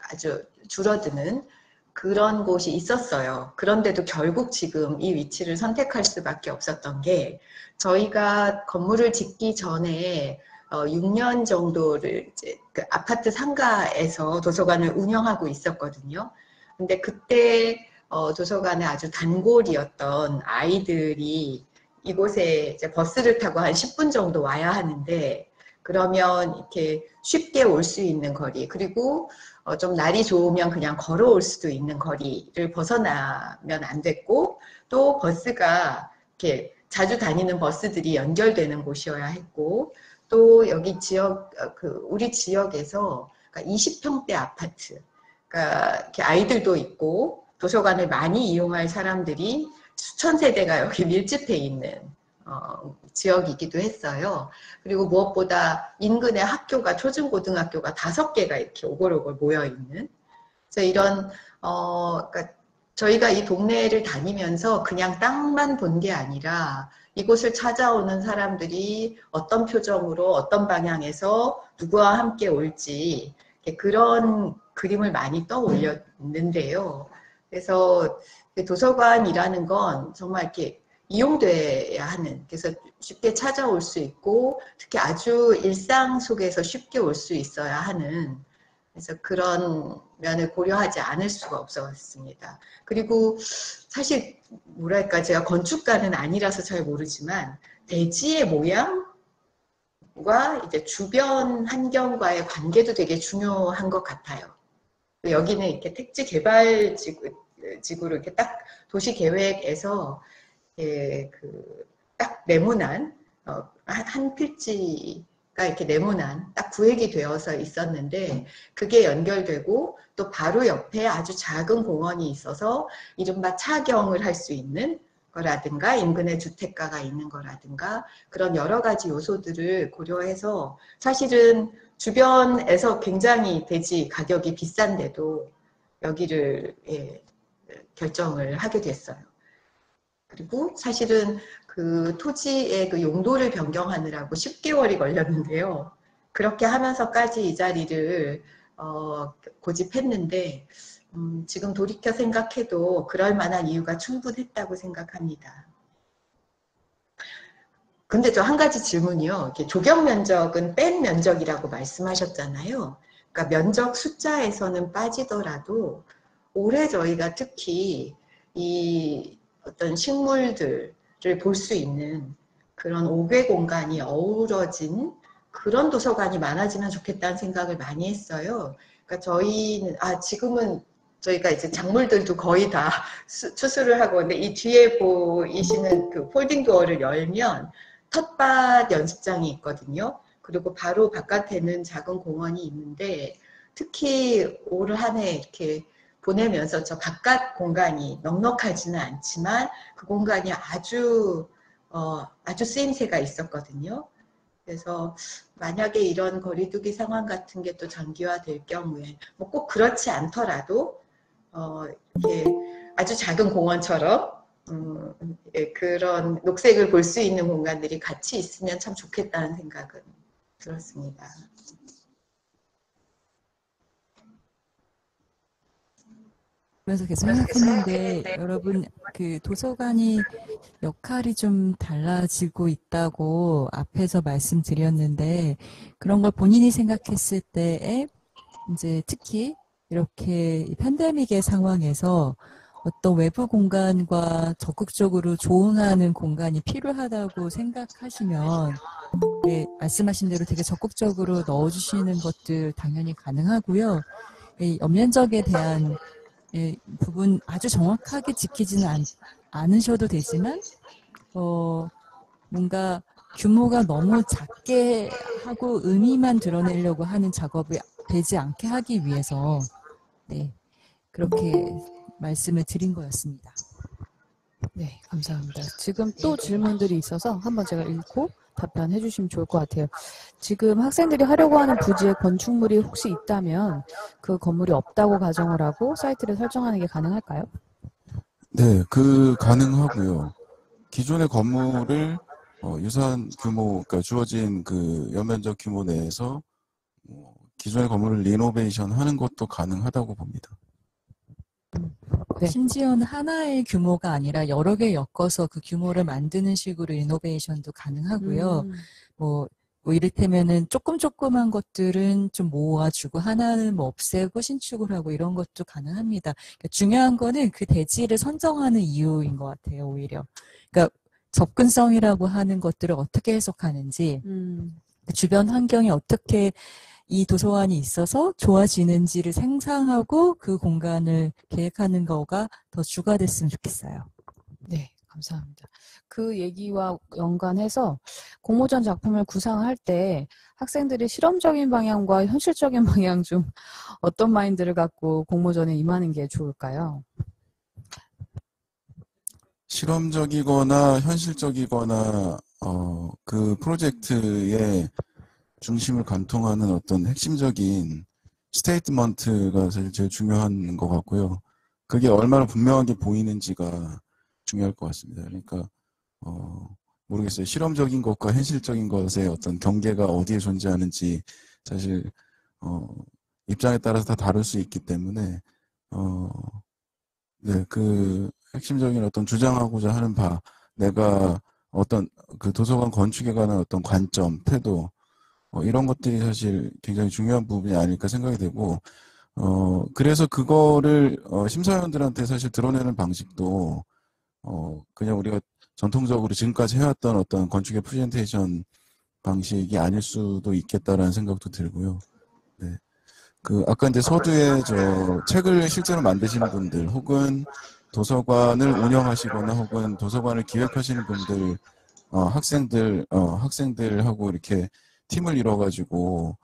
아주 줄어드는 그런 곳이 있었어요. 그런데도 결국 지금 이 위치를 선택할 수밖에 없었던 게 저희가 건물을 짓기 전에 6년 정도를 이제 그 아파트 상가에서 도서관을 운영하고 있었거든요. 근데 그때 도서관에 아주 단골이었던 아이들이 이곳에 이제 버스를 타고 한 10분 정도 와야 하는데 그러면 이렇게 쉽게 올 수 있는 거리, 그리고 좀 날이 좋으면 그냥 걸어올 수도 있는 거리를 벗어나면 안 됐고, 또 버스가 이렇게 자주 다니는 버스들이 연결되는 곳이어야 했고, 또 여기 우리 지역에서 20평대 아파트, 그러니까 이렇게 아이들도 있고 도서관을 많이 이용할 사람들이 수천 세대가 여기 밀집해 있는 지역이기도 했어요. 그리고 무엇보다 인근에 학교가 초중고등학교가 5개가 이렇게 오골오골 모여 있는. 그래서 이런 그러니까 저희가 이 동네를 다니면서 그냥 땅만 본 게 아니라 이곳을 찾아오는 사람들이 어떤 표정으로 어떤 방향에서 누구와 함께 올지 그런 그림을 많이 떠올렸는데요. 그래서 도서관이라는 건 정말 이렇게 이용돼야 하는, 그래서 쉽게 찾아올 수 있고 특히 아주 일상 속에서 쉽게 올 수 있어야 하는 그래서 그런 면을 고려하지 않을 수가 없었습니다. 그리고 사실 뭐랄까 제가 건축가는 아니라서 잘 모르지만 대지의 모양과 이제 주변 환경과의 관계도 되게 중요한 것 같아요. 여기는 이렇게 택지 개발 지구로 이렇게 딱 도시 계획에서 딱 네모난 한 필지가 이렇게 네모난 딱 구획이 되어서 있었는데 그게 연결되고 또 바로 옆에 아주 작은 공원이 있어서 이른바 차경을 할 수 있는 거라든가 인근에 주택가가 있는 거라든가 그런 여러 가지 요소들을 고려해서 사실은 주변에서 굉장히 대지 가격이 비싼데도 여기를 결정을 하게 됐어요. 그리고 사실은 그 토지의 그 용도를 변경하느라고 10개월이 걸렸는데요. 그렇게 하면서까지 이 자리를 고집했는데 지금 돌이켜 생각해도 그럴 만한 이유가 충분했다고 생각합니다. 근데 저 한 가지 질문이요. 조경 면적은 뺀 면적이라고 말씀하셨잖아요. 그러니까 면적 숫자에서는 빠지더라도 올해 저희가 특히 이 어떤 식물들을 볼 수 있는 그런 5개 공간이 어우러진 그런 도서관이 많아지면 좋겠다는 생각을 많이 했어요. 그러니까 저희는 지금은 저희가 이제 작물들도 거의 다 추수를 하고 근데 이 뒤에 보이시는 그 폴딩 도어를 열면 텃밭 연습장이 있거든요. 그리고 바로 바깥에는 작은 공원이 있는데 특히 올 한 해 이렇게 보내면서 저 바깥 공간이 넉넉하지는 않지만 그 공간이 아주 쓰임새가 있었거든요. 그래서 만약에 이런 거리두기 상황 같은 게 또 장기화될 경우에 뭐 꼭 그렇지 않더라도 이렇게 아주 작은 공원처럼 그런 녹색을 볼 수 있는 공간들이 같이 있으면 참 좋겠다는 생각은 들었습니다. 그래서 계속 생각했는데 여러분 그 도서관이 역할이 좀 달라지고 있다고 앞에서 말씀드렸는데 그런 걸 본인이 생각했을 때에 이제 특히 이렇게 팬데믹의 상황에서 어떤 외부 공간과 적극적으로 조응하는 공간이 필요하다고 생각하시면 네, 말씀하신 대로 되게 적극적으로 넣어주시는 것들 당연히 가능하고요. 연면적에 대한 부분 아주 정확하게 지키지는 않으셔도 되지만 뭔가 규모가 너무 작게 하고 의미만 드러내려고 하는 작업이 되지 않게 하기 위해서 네, 그렇게 말씀을 드린 거였습니다. 네, 감사합니다. 지금 또 질문들이 있어서 한번 제가 읽고 답변해 주시면 좋을 것 같아요. 지금 학생들이 하려고 하는 부지에 건축물이 혹시 있다면 그 건물이 없다고 가정을 하고 사이트를 설정하는 게 가능할까요? 네, 가능하고요. 기존의 건물을 유사한 규모, 그러니까 주어진 그 연면적 규모 내에서 기존의 건물을 리노베이션 하는 것도 가능하다고 봅니다. 네. 심지어는 하나의 규모가 아니라 여러 개 엮어서 그 규모를 만드는 식으로 리노베이션도 가능하고요. 뭐 이를테면은 조그만 것들은 좀 모아주고 하나는 뭐 없애고 신축을 하고 이런 것도 가능합니다. 그러니까 중요한 거는 그 대지를 선정하는 이유인 것 같아요, 오히려. 그러니까 접근성이라고 하는 것들을 어떻게 해석하는지, 주변 환경이 어떻게 이 도서관이 있어서 좋아지는지를 상상하고 그 공간을 계획하는 거가 더 주가 됐으면 좋겠어요. 네, 감사합니다. 그 얘기와 연관해서 공모전 작품을 구상할 때 학생들이 실험적인 방향과 현실적인 방향 중 어떤 마인드를 갖고 공모전에 임하는 게 좋을까요? 실험적이거나 현실적이거나 그 프로젝트의 중심을 관통하는 어떤 핵심적인 스테이트먼트가 사실 제일 중요한 것 같고요. 그게 얼마나 분명하게 보이는지가 중요할 것 같습니다. 그러니까 모르겠어요. 실험적인 것과 현실적인 것의 어떤 경계가 어디에 존재하는지 사실 입장에 따라서 다 다를 수 있기 때문에 네, 그 핵심적인 어떤 주장하고자 하는 바, 내가 어떤 그 도서관 건축에 관한 어떤 관점, 태도 이런 것들이 사실 굉장히 중요한 부분이 아닐까 생각이 되고, 그래서 그거를 심사위원들한테 사실 드러내는 방식도 그냥 우리가 전통적으로 지금까지 해왔던 어떤 건축의 프레젠테이션 방식이 아닐 수도 있겠다라는 생각도 들고요. 네. 아까 이제 서두에 책을 실제로 만드시는 분들, 혹은 도서관을 운영하시거나 혹은 도서관을 기획하시는 분들, 학생들하고 이렇게 팀을 이뤄가지고,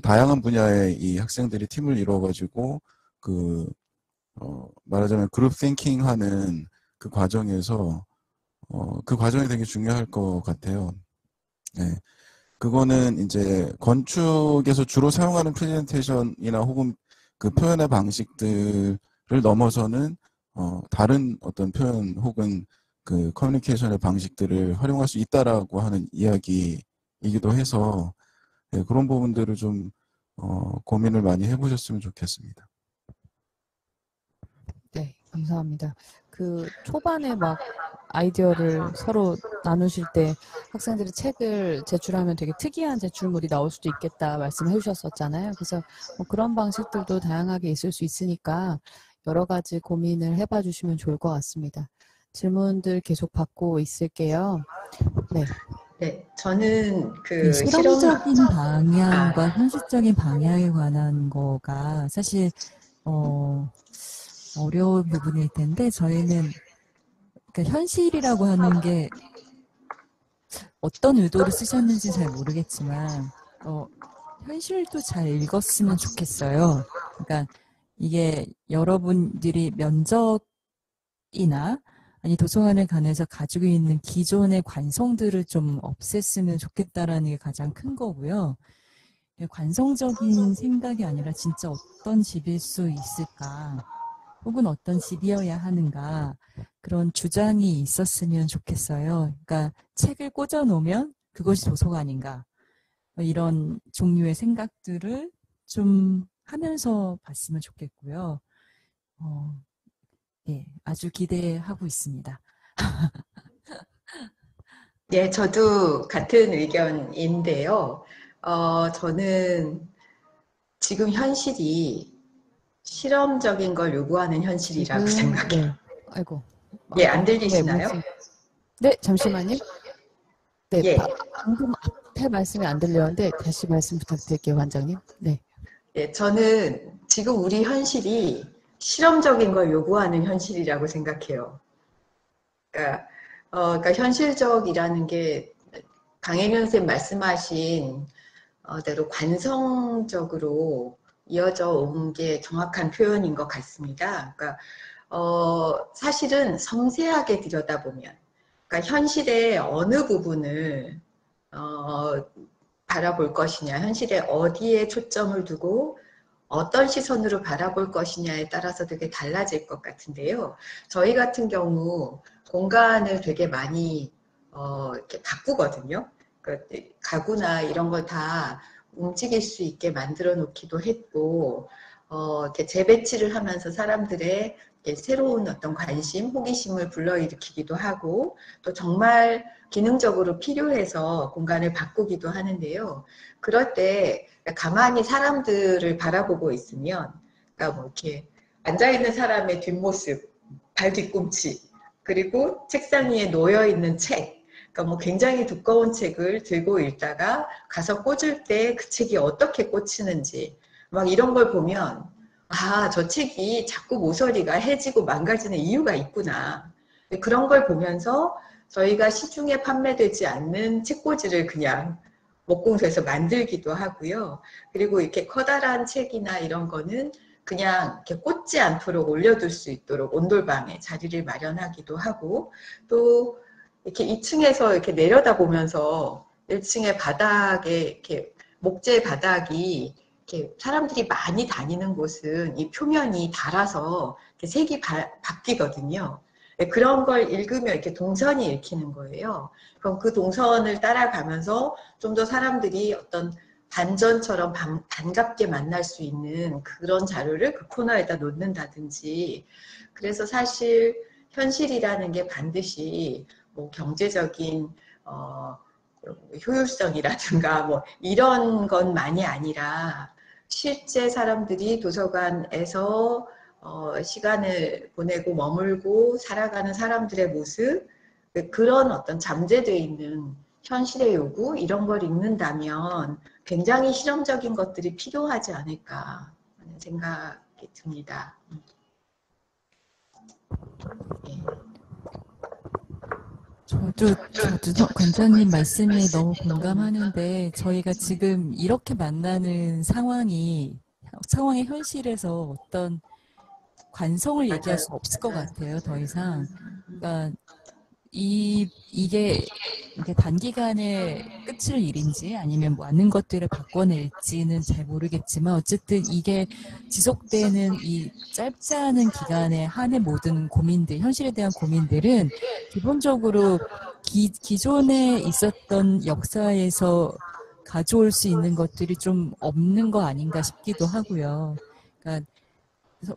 다양한 분야의 이 학생들이 팀을 이뤄가지고, 말하자면 그룹 띵킹 하는 그 과정에서, 그 과정이 되게 중요할 것 같아요. 네. 그거는 이제 건축에서 주로 사용하는 프레젠테이션이나 혹은 그 표현의 방식들을 넘어서는 다른 어떤 표현 혹은 그 커뮤니케이션의 방식들을 활용할 수 있다라고 하는 이야기이기도 해서 네, 그런 부분들을 좀 고민을 많이 해보셨으면 좋겠습니다. 네, 감사합니다. 그 초반에 막 아이디어를 서로 나누실 때 학생들이 책을 제출하면 되게 특이한 제출물이 나올 수도 있겠다 말씀해 주셨었잖아요. 그래서 뭐 그런 방식들도 다양하게 있을 수 있으니까 여러 가지 고민을 해봐 주시면 좋을 것 같습니다. 질문들 계속 받고 있을게요. 네. 네, 저는 이 실험적인 방향과 현실적인 방향에 관한 거가 사실 어려운 부분일 텐데 저희는 그러니까 현실이라고 하는 게 어떤 의도를 쓰셨는지 잘 모르겠지만 현실도 잘 읽었으면 좋겠어요. 그러니까 이게 여러분들이 면적이나 아니 도서관에 관해서 가지고 있는 기존의 관성들을 좀 없앴으면 좋겠다라는 게 가장 큰 거고요. 관성적인 생각이 아니라 진짜 어떤 집일 수 있을까? 혹은 어떤 집이어야 하는가? 그런 주장이 있었으면 좋겠어요. 그러니까 책을 꽂아 놓으면 그것이 도서관인가? 이런 종류의 생각들을 좀 하면서 봤으면 좋겠고요. 예, 아주 기대하고 있습니다. 예, 저도 같은 의견인데요. 저는 지금 현실이 실험적인 걸 요구하는 현실이라고 생각해요. 네. 아이고. 예, 안 들리시나요? 네, 잠시만요. 네, 예. 방금 앞에 말씀이 안 들렸는데 다시 말씀 부탁드릴게요, 관장님. 네. 예, 저는 지금 우리 현실이 실험적인 걸 요구하는 현실이라고 생각해요. 그러니까 현실적이라는 게 강혜련 선생님 말씀하신 대로 관성적으로 이어져 온 게 정확한 표현인 것 같습니다. 그러니까 사실은 섬세하게 들여다보면, 그러니까 현실의 어느 부분을 바라볼 것이냐, 현실의 어디에 초점을 두고 어떤 시선으로 바라볼 것이냐에 따라서 되게 달라질 것 같은데요. 저희 같은 경우 공간을 되게 많이 이렇게 바꾸거든요. 그러니까 가구나 이런 걸 다 움직일 수 있게 만들어 놓기도 했고, 이렇게 재배치를 하면서 사람들의 새로운 어떤 관심, 호기심을 불러일으키기도 하고, 또 정말 기능적으로 필요해서 공간을 바꾸기도 하는데요. 그럴 때 가만히 사람들을 바라보고 있으면, 그러니까 뭐 이렇게 앉아있는 사람의 뒷모습, 발 뒤꿈치, 그리고 책상 위에 놓여있는 책, 그러니까 뭐 굉장히 두꺼운 책을 들고 읽다가 가서 꽂을 때 그 책이 어떻게 꽂히는지 막 이런 걸 보면 아, 저 책이 자꾸 모서리가 해지고 망가지는 이유가 있구나. 그런 걸 보면서 저희가 시중에 판매되지 않는 책꽂이를 그냥 목공소에서 만들기도 하고요. 그리고 이렇게 커다란 책이나 이런 거는 그냥 이렇게 꽂지 않도록 올려둘 수 있도록 온돌방에 자리를 마련하기도 하고, 또 이렇게 2층에서 이렇게 내려다보면서 1층의 바닥에 이렇게 목재 바닥이 이렇게 사람들이 많이 다니는 곳은 이 표면이 닳아서 이렇게 색이 바뀌거든요. 그런 걸 읽으면 이렇게 동선이 읽히는 거예요. 그럼 그 동선을 따라가면서 좀 더 사람들이 어떤 반전처럼 반갑게 만날 수 있는 그런 자료를 그 코너에다 놓는다든지. 그래서 사실 현실이라는 게 반드시 뭐 경제적인 효율성이라든가 뭐 이런 것만이 아니라 실제 사람들이 도서관에서 시간을 보내고 머물고 살아가는 사람들의 모습, 그런 어떤 잠재되어 있는 현실의 요구 이런 걸 읽는다면 굉장히 실험적인 것들이 필요하지 않을까 하는 생각이 듭니다. 예. 저도 관장님 말씀에 너무 공감하는데 저희가 지금 이렇게 만나는 상황의 현실에서 어떤 관성을 얘기할 수 없을 것 같아요. 더 이상. 그러니까 이게 단기간에 끝일 일인지 아니면 많은 것들을 바꿔낼지는 잘 모르겠지만 어쨌든 이게 지속되는 이 짧지 않은 기간에 한해 모든 고민들, 현실에 대한 고민들은 기본적으로 기존에 있었던 역사에서 가져올 수 있는 것들이 좀 없는 거 아닌가 싶기도 하고요. 그러니까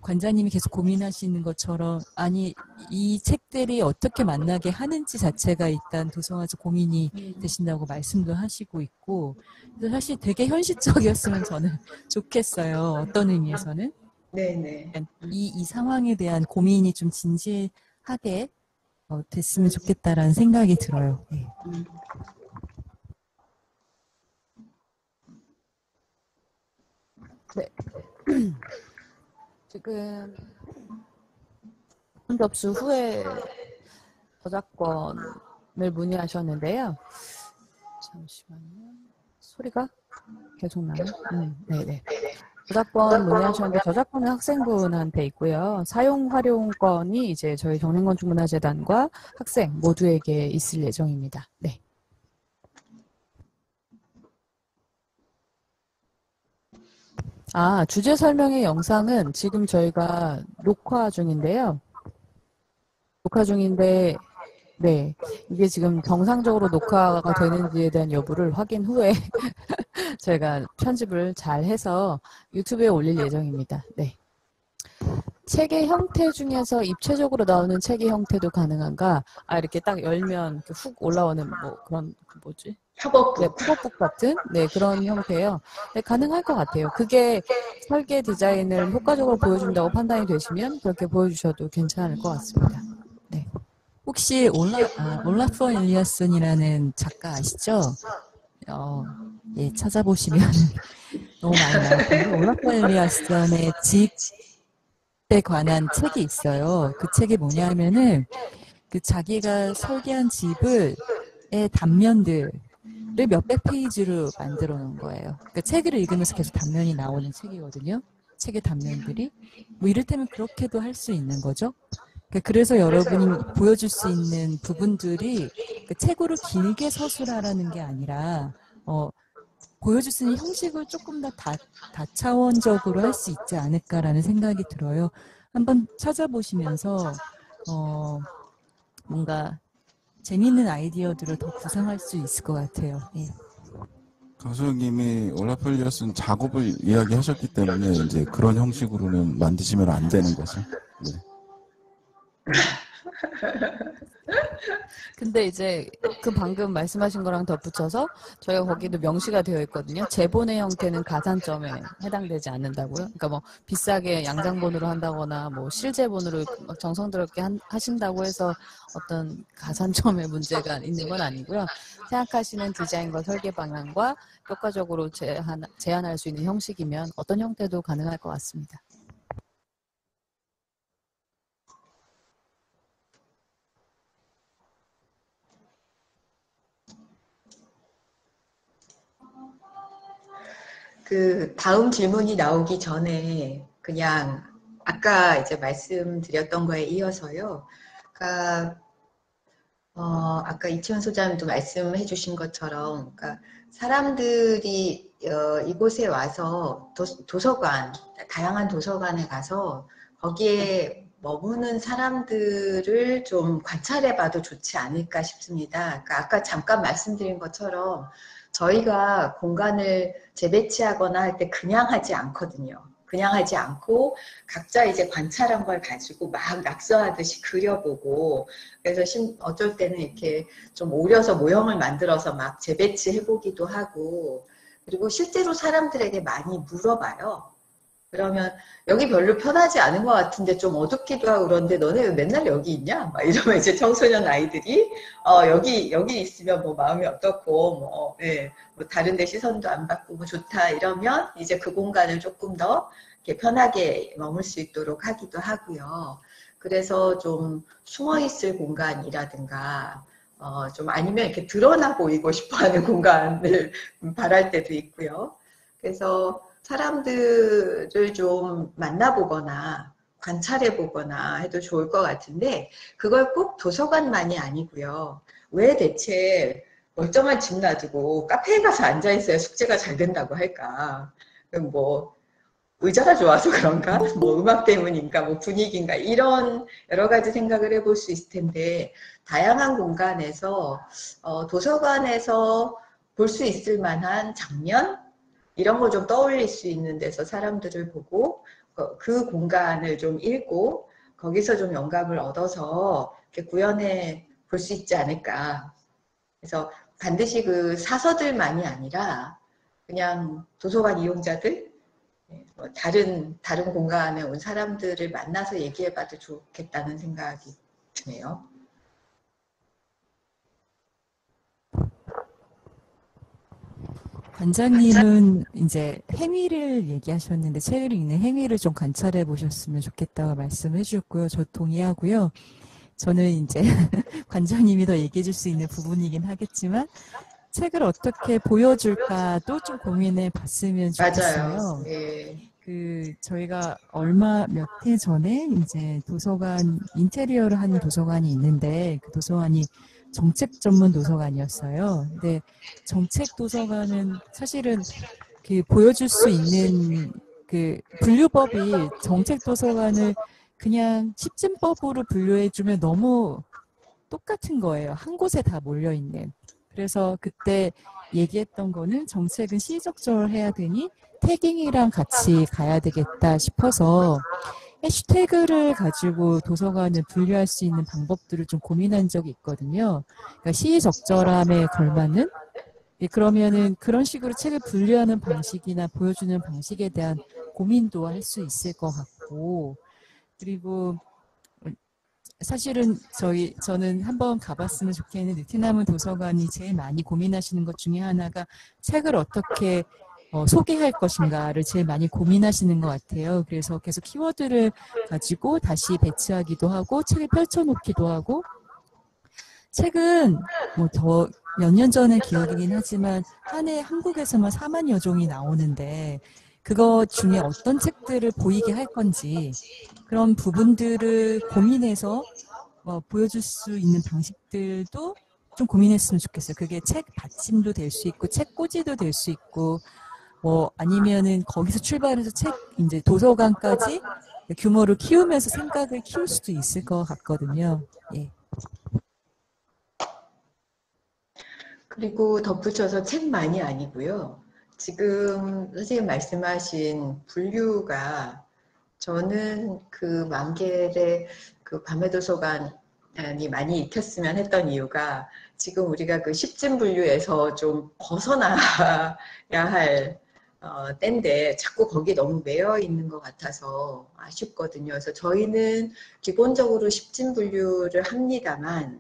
관장님이 계속 고민하시는 것처럼 아니 이 책들이 어떻게 만나게 하는지 자체가 일단 도서관에서 고민이 되신다고 말씀도 하시고 있고 그래서 사실 되게 현실적이었으면 저는 좋겠어요. 어떤 의미에서는 네네. 그러니까 이 상황에 대한 고민이 좀 진지하게 됐으면 좋겠다라는 생각이 들어요. 네. 네. 지금 접수 후에 저작권을 문의하셨는데요. 잠시만요. 소리가 계속 나요? 네네. 저작권 문의하셨는데 저작권은 학생분한테 있고요. 사용 활용권이 이제 저희 정신건축문화재단과 학생 모두에게 있을 예정입니다. 네. 주제 설명의 영상은 지금 저희가 녹화 중인데요. 네. 이게 지금 정상적으로 녹화가 되는지에 대한 여부를 확인 후에 제가 편집을 잘 해서 유튜브에 올릴 예정입니다. 네. 책의 형태 중에서 입체적으로 나오는 책의 형태도 가능한가? 이렇게 딱 열면 훅 올라오는 뭐 그런 뭐지? 협업북. 네, 팝업북 같은 그런 형태예요. 네, 가능할 것 같아요. 그게 설계 디자인을 효과적으로 보여준다고 판단이 되시면 그렇게 보여주셔도 괜찮을 것 같습니다. 네. 혹시 올라프 엘리아슨이라는 작가 아시죠? 예, 찾아보시면 너무 많이 나올 텐데 올라프 엘리아슨의 집에 관한 책이 있어요. 그 책이 뭐냐면은 그 자기가 설계한 집의 단면들을 몇백 페이지로 만들어 놓은 거예요. 그러니까 책을 읽으면서 계속 단면이 나오는 책이거든요. 책의 단면들이. 뭐 이를테면 그렇게도 할 수 있는 거죠. 그래서 여러분이 보여줄 수 있는 부분들이 책으로 길게 서술하라는 게 아니라 보여줄 수 있는 형식을 조금 더 다차원적으로 할 수 있지 않을까라는 생각이 들어요. 한번 찾아보시면서 뭔가 재미있는 아이디어들을 더 구상할 수 있을 것 같아요. 예. 강수영님이 올라프 엘리아슨 작업을 이야기하셨기 때문에 이제 그런 형식으로는 만드시면 안 되는 거죠. 네. 근데 이제 그 방금 말씀하신 거랑 덧붙여서 저희가 거기도 명시가 되어 있거든요. 제본의 형태는 가산점에 해당되지 않는다고요. 그러니까 뭐 비싸게 양장본으로 한다거나 뭐 실제본으로 정성스럽게 하신다고 해서 어떤 가산점의 문제가 있는 건 아니고요. 생각하시는 디자인과 설계 방향과 효과적으로 제한할 수 있는 형식이면 어떤 형태도 가능할 것 같습니다. 그 다음 질문이 나오기 전에 그냥 아까 이제 말씀드렸던 거에 이어서요. 그러니까 아까 이치원 소장님도 말씀해 주신 것처럼 그러니까 사람들이 이곳에 와서 도서관, 다양한 도서관에 가서 거기에 머무는 사람들을 좀 관찰해 봐도 좋지 않을까 싶습니다. 그러니까 아까 잠깐 말씀드린 것처럼 저희가 공간을 재배치하거나 할 때 그냥 하지 않거든요. 그냥 하지 않고 각자 이제 관찰한 걸 가지고 막 낙서하듯이 그려보고, 그래서 어쩔 때는 이렇게 좀 오려서 모형을 만들어서 막 재배치해보기도 하고, 그리고 실제로 사람들에게 많이 물어봐요. 그러면 여기 별로 편하지 않은 것 같은데 좀 어둡기도 하고 그런데 너네 왜 맨날 여기 있냐? 막 이러면 이제 청소년 아이들이 여기 있으면 뭐 마음이 어떻고 뭐, 예, 뭐 다른 데 시선도 안 받고 뭐 좋다 이러면 이제 그 공간을 조금 더 이렇게 편하게 머물 수 있도록 하기도 하고요. 그래서 좀 숨어 있을 공간이라든가 좀 아니면 이렇게 드러나 보이고 싶어하는 공간을 바랄 때도 있고요. 그래서 사람들을 좀 만나보거나 관찰해보거나 해도 좋을 것 같은데 그걸 꼭 도서관만이 아니고요. 왜 대체 멀쩡한 집 놔두고 카페에 가서 앉아있어야 숙제가 잘 된다고 할까? 그럼 뭐 의자가 좋아서 그런가? 뭐 음악 때문인가? 뭐 분위기인가? 이런 여러 가지 생각을 해볼 수 있을 텐데 다양한 공간에서 도서관에서 볼 수 있을 만한 장면? 이런 걸 좀 떠올릴 수 있는 데서 사람들을 보고 그 공간을 좀 읽고 거기서 좀 영감을 얻어서 이렇게 구현해 볼 수 있지 않을까. 그래서 반드시 그 사서들만이 아니라 그냥 도서관 이용자들, 뭐 다른 공간에 온 사람들을 만나서 얘기해봐도 좋겠다는 생각이 드네요. 관장님은 이제 행위를 얘기하셨는데 책을 읽는 행위를 좀 관찰해 보셨으면 좋겠다고 말씀해 주셨고요. 저 동의하고요. 저는 이제 관장님이 더 얘기해 줄 수 있는 부분이긴 하겠지만 책을 어떻게 보여줄까도 좀 고민해 봤으면 좋겠어요. 맞아요. 예. 저희가 몇 해 전에 이제 도서관, 인테리어를 하는 도서관이 있는데 그 도서관이 정책 전문 도서관이었어요. 근데 정책 도서관은 사실은 보여줄 수 있는 분류법이 정책 도서관을 그냥 십진법으로 분류해주면 너무 똑같은 거예요. 한 곳에 다 몰려있는. 그래서 그때 얘기했던 거는 정책은 시의적절해야 되니 태깅이랑 같이 가야 되겠다 싶어서 해시태그를 가지고 도서관을 분류할 수 있는 방법들을 좀 고민한 적이 있거든요. 그러니까 시의적절함에 걸맞는 그러면은 그런 식으로 책을 분류하는 방식이나 보여주는 방식에 대한 고민도 할 수 있을 것 같고, 그리고 사실은 저는 한번 가봤으면 좋겠는 느티나무 도서관이 제일 많이 고민하시는 것 중에 하나가 책을 어떻게 소개할 것인가를 제일 많이 고민하시는 것 같아요. 그래서 계속 키워드를 가지고 다시 배치하기도 하고 책을 펼쳐놓기도 하고, 책은 뭐 더 몇 년 전의 기억이긴 하지만 한 해 한국에서만 4만여 종이 나오는데 그거 중에 어떤 책들을 보이게 할 건지 그런 부분들을 고민해서 보여줄 수 있는 방식들도 좀 고민했으면 좋겠어요. 그게 책 받침도 될 수 있고 책 꽂이도 될 수 있고 아니면은 거기서 출발해서 이제 도서관까지 규모를 키우면서 생각을 키울 수도 있을 것 같거든요. 예. 그리고 덧붙여서 책만이 아니고요. 지금 선생님 말씀하신 분류가 저는 그 만겔의 그 밤의 도서관이 많이 익혔으면 했던 이유가 지금 우리가 그 십진 분류에서 좀 벗어나야 할 때인데 자꾸 거기에 너무 매여 있는 것 같아서 아쉽거든요. 그래서 저희는 기본적으로 십진 분류를 합니다만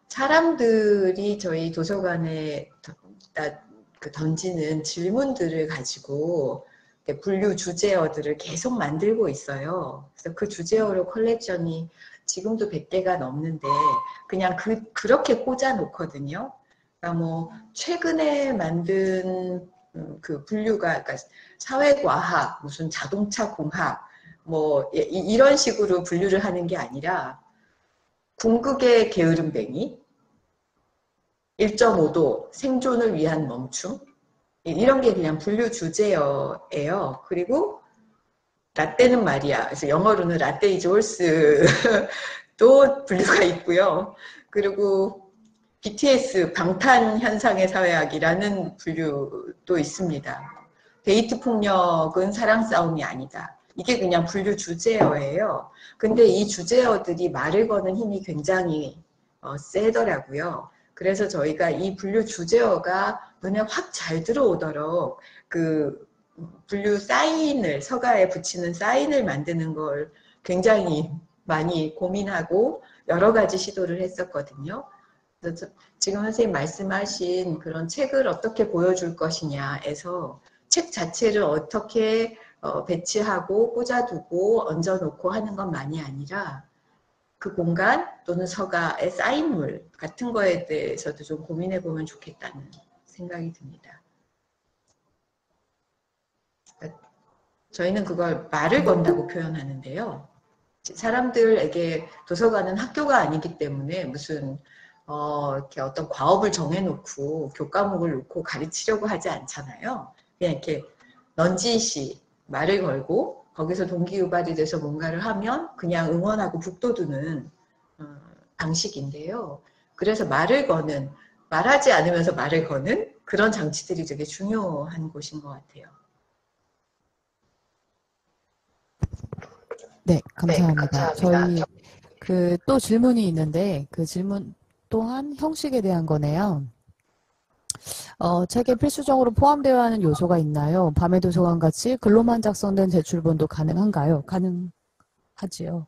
사람들이 저희 도서관에 던지는 질문들을 가지고 분류 주제어들을 계속 만들고 있어요. 그래서 그 주제어로 컬렉션이 지금도 100개가 넘는데 그냥 그렇게 꽂아 놓거든요. 그러니까 뭐 최근에 만든 그 분류가 그러니까 사회과학, 무슨 자동차 공학 뭐 이런 식으로 분류를 하는 게 아니라 궁극의 게으름뱅이 1.5도 생존을 위한 멈춤 이런 게 그냥 분류 주제어예요. 그리고 라떼는 말이야. 그래서 영어로는 라떼 이즈 홀스도 분류가 있고요. 그리고 BTS 방탄현상의 사회학이라는 분류도 있습니다. 데이트 폭력은 사랑 싸움이 아니다. 이게 그냥 분류 주제어예요. 근데 이 주제어들이 말을 거는 힘이 굉장히 세더라고요. 그래서 저희가 이 분류 주제어가 눈에 확 잘 들어오도록 그 분류 사인을, 서가에 붙이는 사인을 만드는 걸 굉장히 많이 고민하고 여러 가지 시도를 했었거든요. 그래서 지금 선생님 말씀하신 그런 책을 어떻게 보여줄 것이냐에서 책 자체를 어떻게 배치하고 꽂아두고 얹어놓고 하는 것만이 아니라 그 공간 또는 서가의 사인물 같은 거에 대해서도 좀 고민해 보면 좋겠다는 생각이 듭니다. 저희는 그걸 말을 건다고 표현하는데요. 사람들에게 도서관은 학교가 아니기 때문에 무슨 이렇게 어떤 과업을 정해놓고 교과목을 놓고 가르치려고 하지 않잖아요. 그냥 이렇게 넌지시 말을 걸고 거기서 동기유발이 돼서 뭔가를 하면 그냥 응원하고 북돋우는 방식인데요. 그래서 말을 거는, 말하지 않으면서 말을 거는 그런 장치들이 되게 중요한 곳인 것 같아요. 네, 감사합니다. 저희 또 질문이 있는데 그 질문 또한 형식에 대한 거네요. 책에 필수적으로 포함되어야 하는 요소가 있나요? 밤의 도서관 같이 글로만 작성된 제출본도 가능한가요? 가능하지요.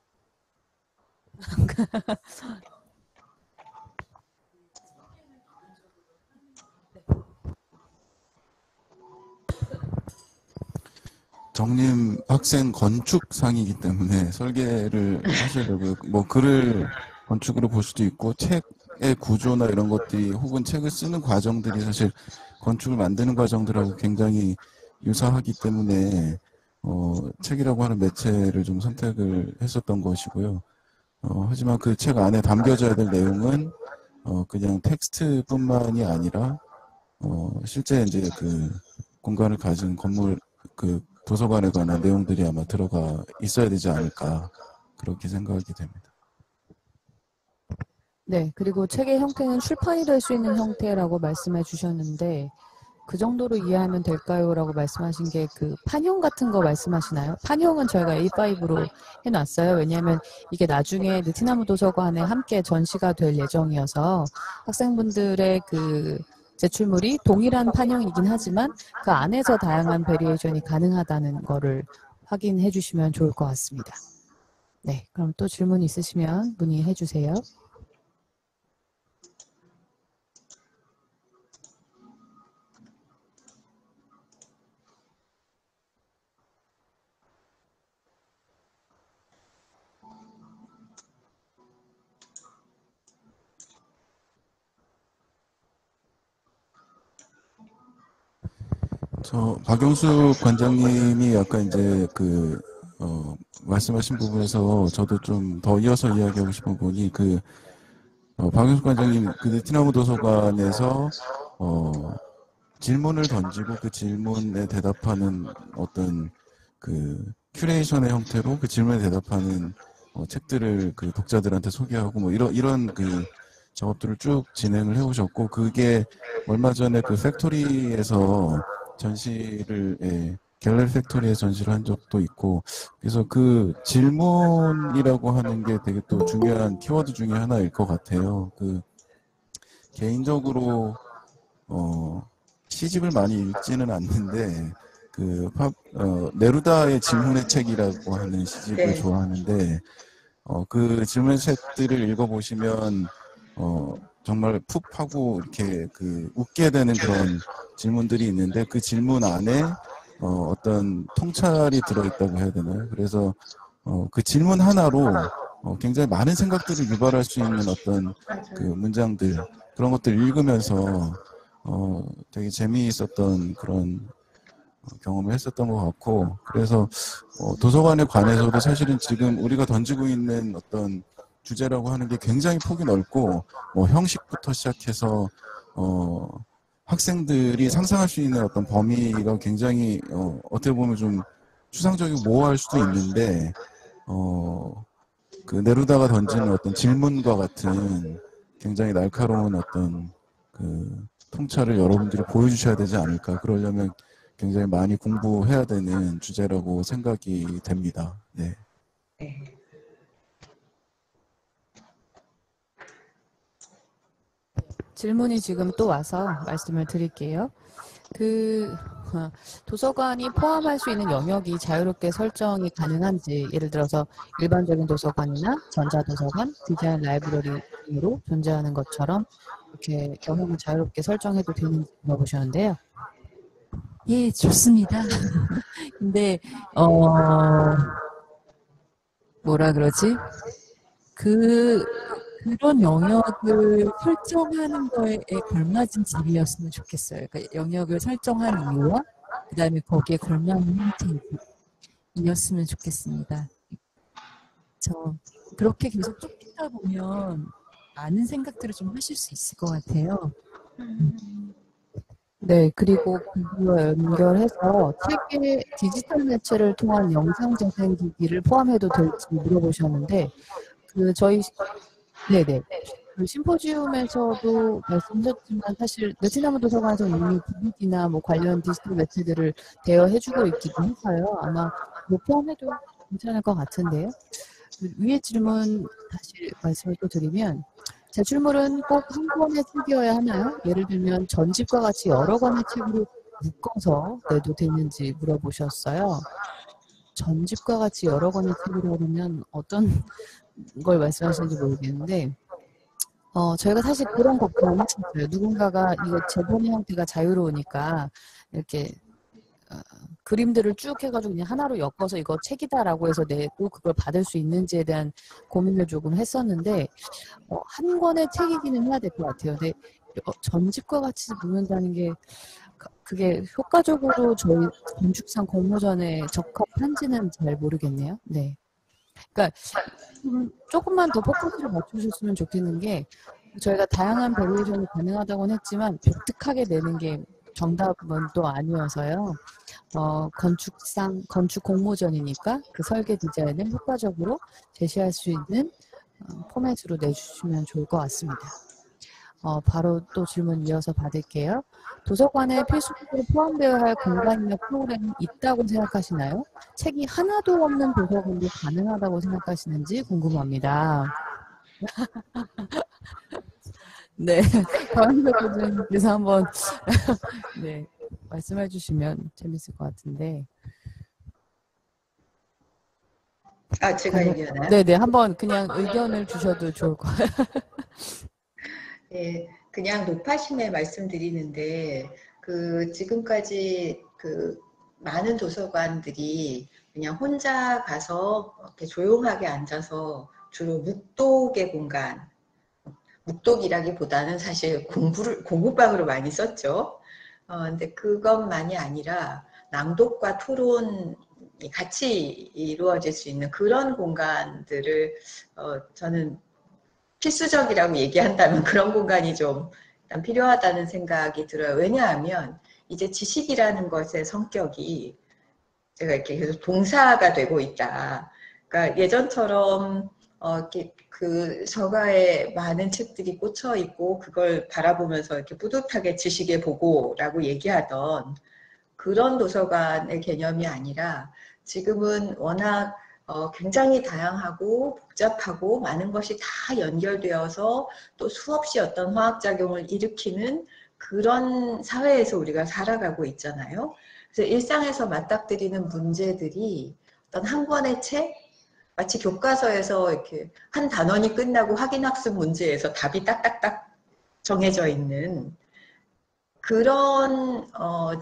정님 학생 건축상이기 때문에 설계를 하시려고요. 뭐 글을 건축으로 볼 수도 있고 책의 구조나 이런 것들이 혹은 책을 쓰는 과정들이 사실 건축을 만드는 과정들하고 굉장히 유사하기 때문에 책이라고 하는 매체를 좀 선택을 했었던 것이고요. 하지만 그 책 안에 담겨져야 될 내용은 그냥 텍스트뿐만이 아니라 실제 이제 그 공간을 가진 건물 그 도서관에 관한 내용들이 아마 들어가 있어야 되지 않을까 그렇게 생각이 됩니다. 네, 그리고 책의 형태는 출판이 될 수 있는 형태라고 말씀해 주셨는데 그 정도로 이해하면 될까요? 라고 말씀하신 게 그 판형 같은 거 말씀하시나요? 판형은 저희가 A5로 해놨어요. 왜냐하면 이게 나중에 느티나무 도서관에 함께 전시가 될 예정이어서 학생분들의 그 제출물이 동일한 판형이긴 하지만 그 안에서 다양한 베리에이션이 가능하다는 거를 확인해 주시면 좋을 것 같습니다. 네, 그럼 또 질문 있으시면 문의해 주세요. 박용숙 관장님이 아까 이제 말씀하신 부분에서 저도 좀 더 이어서 이야기하고 싶은 부분이 박용숙 관장님 그 느티나무 도서관에서 질문을 던지고 그 질문에 대답하는 어떤 그 큐레이션의 형태로 그 질문에 대답하는 책들을 그 독자들한테 소개하고 뭐 이런 그 작업들을 쭉 진행을 해오셨고 그게 얼마 전에 그 팩토리에서 전시를 갤러리 팩토리에 전시를 한 적도 있고 그래서 그 질문이라고 하는 게 되게 또 중요한 키워드 중에 하나일 것 같아요. 개인적으로 시집을 많이 읽지는 않는데 네루다의 질문의 책이라고 하는 시집을 네. 좋아하는데 그 질문의 책들을 읽어보시면 정말 푹 하고 이렇게 웃게 되는 그런 질문들이 있는데 그 질문 안에 어떤 통찰이 들어있다고 해야 되나요? 그래서 그 질문 하나로 굉장히 많은 생각들을 유발할 수 있는 어떤 그 문장들 그런 것들을 읽으면서 되게 재미있었던 그런 경험을 했었던 것 같고 그래서 도서관에 관해서도 사실은 지금 우리가 던지고 있는 어떤 주제라고 하는 게 굉장히 폭이 넓고 형식부터 시작해서 학생들이 상상할 수 있는 어떤 범위가 굉장히 어떻게 보면 좀 추상적이고 모호할 수도 있는데 그 네루다가 던지는 어떤 질문과 같은 굉장히 날카로운 어떤 그 통찰을 여러분들이 보여주셔야 되지 않을까. 그러려면 굉장히 많이 공부해야 되는 주제라고 생각이 됩니다. 네. 네. 질문이 지금 또 와서 말씀을 드릴게요. 도서관이 포함할 수 있는 영역이 자유롭게 설정이 가능한지, 예를 들어서 일반적인 도서관이나 전자도서관, 디자인 라이브러리로 존재하는 것처럼 이렇게 영역을 자유롭게 설정해도 되는지 물어보셨는데요. 예, 좋습니다. 근데 뭐라 그러지? 그런 영역을 설정하는 거에 걸맞은 집이었으면 좋겠어요. 그러니까 영역을 설정한 이유와 그다음에 거기에 걸맞는 형태이었으면 좋겠습니다. 그렇게 계속 쫓기다 보면 많은 생각들을 좀 하실 수 있을 것 같아요. 네, 그리고 그거 연결해서 책의 디지털 매체를 통한 영상 재생 기기를 포함해도 될지 물어보셨는데, 네네. 그 심포지움에서도 말씀하셨지만 사실 베트남 도서관에서 이미 DVD나 뭐 관련 디지털 매체들을 대여해주고 있기도 해서요. 아마 뭐 포함해도 괜찮을 것 같은데요. 위의 질문 다시 말씀을 또 드리면, 제출물은 꼭 한 권의 책이어야 하나요? 예를 들면 전집과 같이 여러 권의 책으로 묶어서 내도 되는지 물어보셨어요. 전집과 같이 여러 권의 책이라고 하면 어떤 걸 말씀하시는지 모르겠는데, 저희가 사실 그런 걱정을 했었어요. 누군가가 이거 재본의 형태가 자유로우니까 이렇게 그림들을 쭉 해가지고 그냥 하나로 엮어서 이거 책이다라고 해서 내고 그걸 받을 수 있는지에 대한 고민을 조금 했었는데, 한 권의 책이기는 해야 될 것 같아요. 근데 전집과 같이 묶는다는 게 그게 효과적으로 저희 건축상 공모전에 적합한지는 잘 모르겠네요. 네. 그러니까 조금만 더 포커스를 맞추셨으면 좋겠는 게, 저희가 다양한 베리에이션이 가능하다고는 했지만 독특하게 내는 게 정답은 또 아니어서요. 건축 공모전이니까 그 설계 디자인을 효과적으로 제시할 수 있는 포맷으로 내주시면 좋을 것 같습니다. 바로 또 질문 이어서 받을게요. 도서관에 필수적으로 포함되어야 할 공간이나 프로그램이 있다고 생각하시나요? 책이 하나도 없는 도서관도 가능하다고 생각하시는지 궁금합니다. 네, 박은서 교수님께서 한번 네, 말씀해 주시면 재밌을 것 같은데. 제가 얘기하나요? 네네, 한번 그냥 의견을 주셔도 좋을 것 같아요. 예, 그냥 높아심에 말씀드리는데, 지금까지 많은 도서관들이 그냥 혼자 가서 이렇게 조용하게 앉아서 주로 묵독의 공간, 묵독이라기보다는 사실 공부방으로 많이 썼죠. 근데 그것만이 아니라 낭독과 토론이 같이 이루어질 수 있는 그런 공간들을 저는 필수적이라고 얘기한다면 그런 공간이 좀 일단 필요하다는 생각이 들어요. 왜냐하면 이제 지식이라는 것의 성격이 제가 이렇게 계속 동사가 되고 있다. 그러니까 예전처럼 이렇게 그 서가에 많은 책들이 꽂혀 있고 그걸 바라보면서 이렇게 뿌듯하게 지식의 보고라고 얘기하던 그런 도서관의 개념이 아니라 지금은 워낙 굉장히 다양하고 복잡하고 많은 것이 다 연결되어서 또 수없이 어떤 화학작용을 일으키는 그런 사회에서 우리가 살아가고 있잖아요. 그래서 일상에서 맞닥뜨리는 문제들이 어떤 한 권의 책, 마치 교과서에서 이렇게 한 단원이 끝나고 확인학습 문제에서 답이 딱딱딱 정해져 있는 그런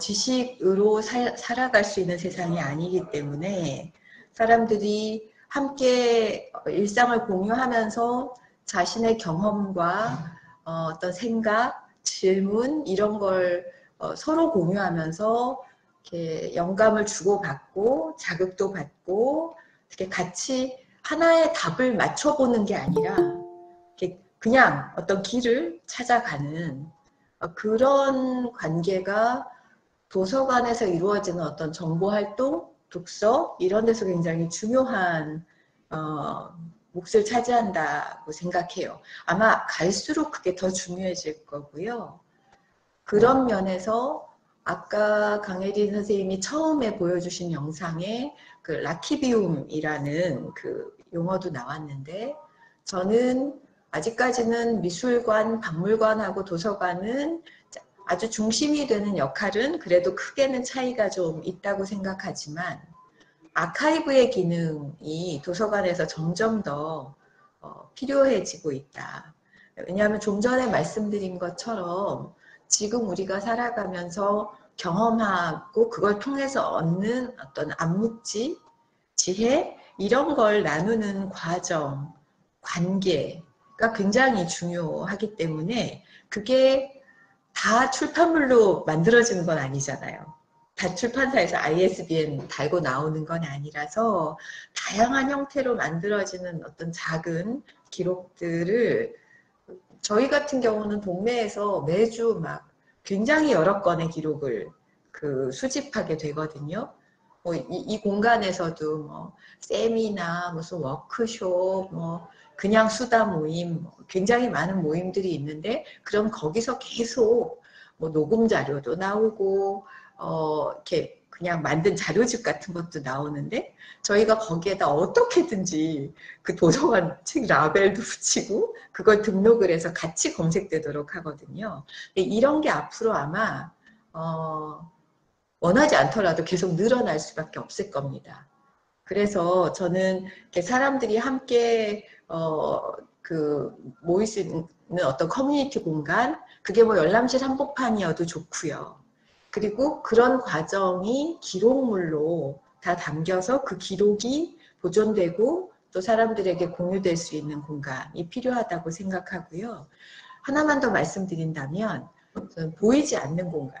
지식으로 살아갈 수 있는 세상이 아니기 때문에 사람들이 함께 일상을 공유하면서 자신의 경험과 어떤 생각, 질문 이런 걸 서로 공유하면서 이렇게 영감을 주고받고 자극도 받고 이렇게 같이 하나의 답을 맞춰보는 게 아니라 그냥 어떤 길을 찾아가는 그런 관계가 도서관에서 이루어지는 어떤 정보활동, 독서 이런 데서 굉장히 중요한 몫을 차지한다고 생각해요. 아마 갈수록 그게 더 중요해질 거고요. 그런 면에서 아까 강혜린 선생님이 처음에 보여주신 영상에 그 라키비움이라는 그 용어도 나왔는데, 저는 아직까지는 미술관, 박물관하고 도서관은 아주 중심이 되는 역할은 그래도 크게는 차이가 좀 있다고 생각하지만, 아카이브의 기능이 도서관에서 점점 더 필요해지고 있다. 왜냐하면 좀 전에 말씀드린 것처럼 지금 우리가 살아가면서 경험하고 그걸 통해서 얻는 어떤 암묵지, 지혜, 이런 걸 나누는 과정, 관계가 굉장히 중요하기 때문에 그게 다 출판물로 만들어지는 건 아니잖아요. 다 출판사에서 ISBN 달고 나오는 건 아니라서 다양한 형태로 만들어지는 어떤 작은 기록들을 저희 같은 경우는 동네에서 매주 막 굉장히 여러 건의 기록을 수집하게 되거든요. 이 공간에서도 뭐 세미나 무슨 워크숍, 뭐 그냥 수다 모임, 굉장히 많은 모임들이 있는데, 그럼 거기서 계속 뭐 녹음 자료도 나오고 이렇게 그냥 만든 자료집 같은 것도 나오는데, 저희가 거기에다 어떻게든지 그 도서관 책 라벨도 붙이고 그걸 등록을 해서 같이 검색되도록 하거든요. 이런 게 앞으로 아마 원하지 않더라도 계속 늘어날 수밖에 없을 겁니다. 그래서 저는 이렇게 사람들이 함께 모일 수 있는 어떤 커뮤니티 공간, 그게 뭐 열람실 한복판이어도 좋고요. 그리고 그런 과정이 기록물로 다 담겨서 그 기록이 보존되고 또 사람들에게 공유될 수 있는 공간이 필요하다고 생각하고요. 하나만 더 말씀드린다면, 보이지 않는 공간.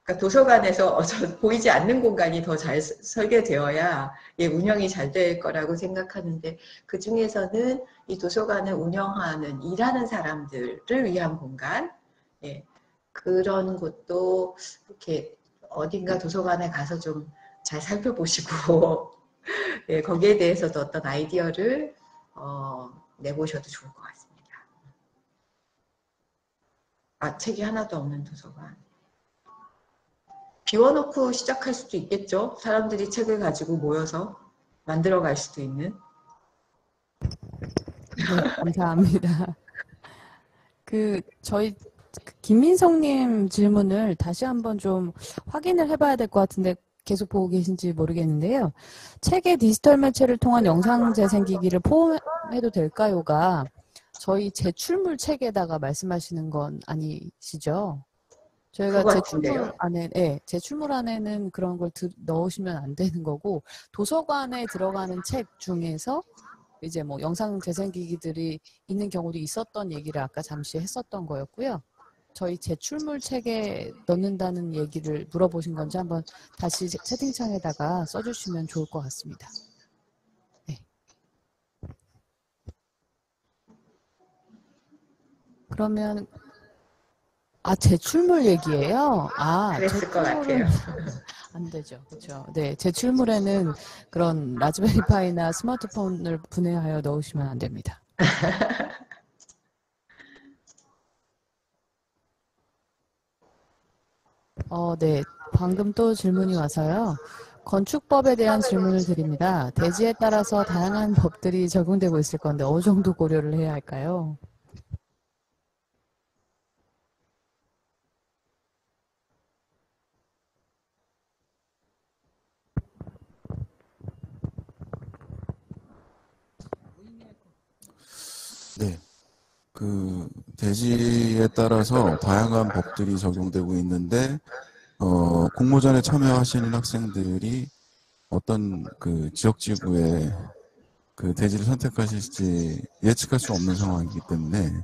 그러니까 도서관에서 보이지 않는 공간이 더 잘 설계되어야 운영이 잘 될 거라고 생각하는데, 그 중에서는 이 도서관을 운영하는 일하는 사람들을 위한 공간, 그런 것도 이렇게 어딘가 도서관에 가서 좀 잘 살펴보시고 거기에 대해서도 어떤 아이디어를 내보셔도 좋을 것 같습니다. 책이 하나도 없는 도서관. 비워놓고 시작할 수도 있겠죠. 사람들이 책을 가지고 모여서 만들어갈 수도 있는. 네, 감사합니다. 저희 김민성님 질문을 다시 한번 좀 확인을 해봐야 될 것 같은데 계속 보고 계신지 모르겠는데요. 책의 디지털 매체를 통한 영상 재생기기를 포함해도 될까요가 저희 제출물 책에다가 말씀하시는 건 아니시죠? 저희가 제출물 안에는 그런 걸 넣으시면 안 되는 거고, 도서관에 들어가는 책 중에서 이제 뭐 영상 재생기기들이 있는 경우도 있었던 얘기를 아까 잠시 했었던 거였고요. 저희 제출물 책에 넣는다는 얘기를 물어보신 건지 한번 다시 채팅창에다가 써주시면 좋을 것 같습니다. 네. 그러면 제출물 얘기예요? 그랬을 것 같아요. 안 되죠. 그렇죠. 네, 제출물에는 그런 라즈베리파이나 스마트폰을 분해하여 넣으시면 안 됩니다. 네. 방금 또 질문이 와서요. 건축법에 대한 질문을 드립니다. 대지에 따라서 다양한 법들이 적용되고 있을 건데 어느 정도 고려를 해야 할까요? 네. 대지에 따라서 다양한 법들이 적용되고 있는데, 공모전에 참여하시는 학생들이 어떤 지역지구에 대지를 선택하실지 예측할 수 없는 상황이기 때문에,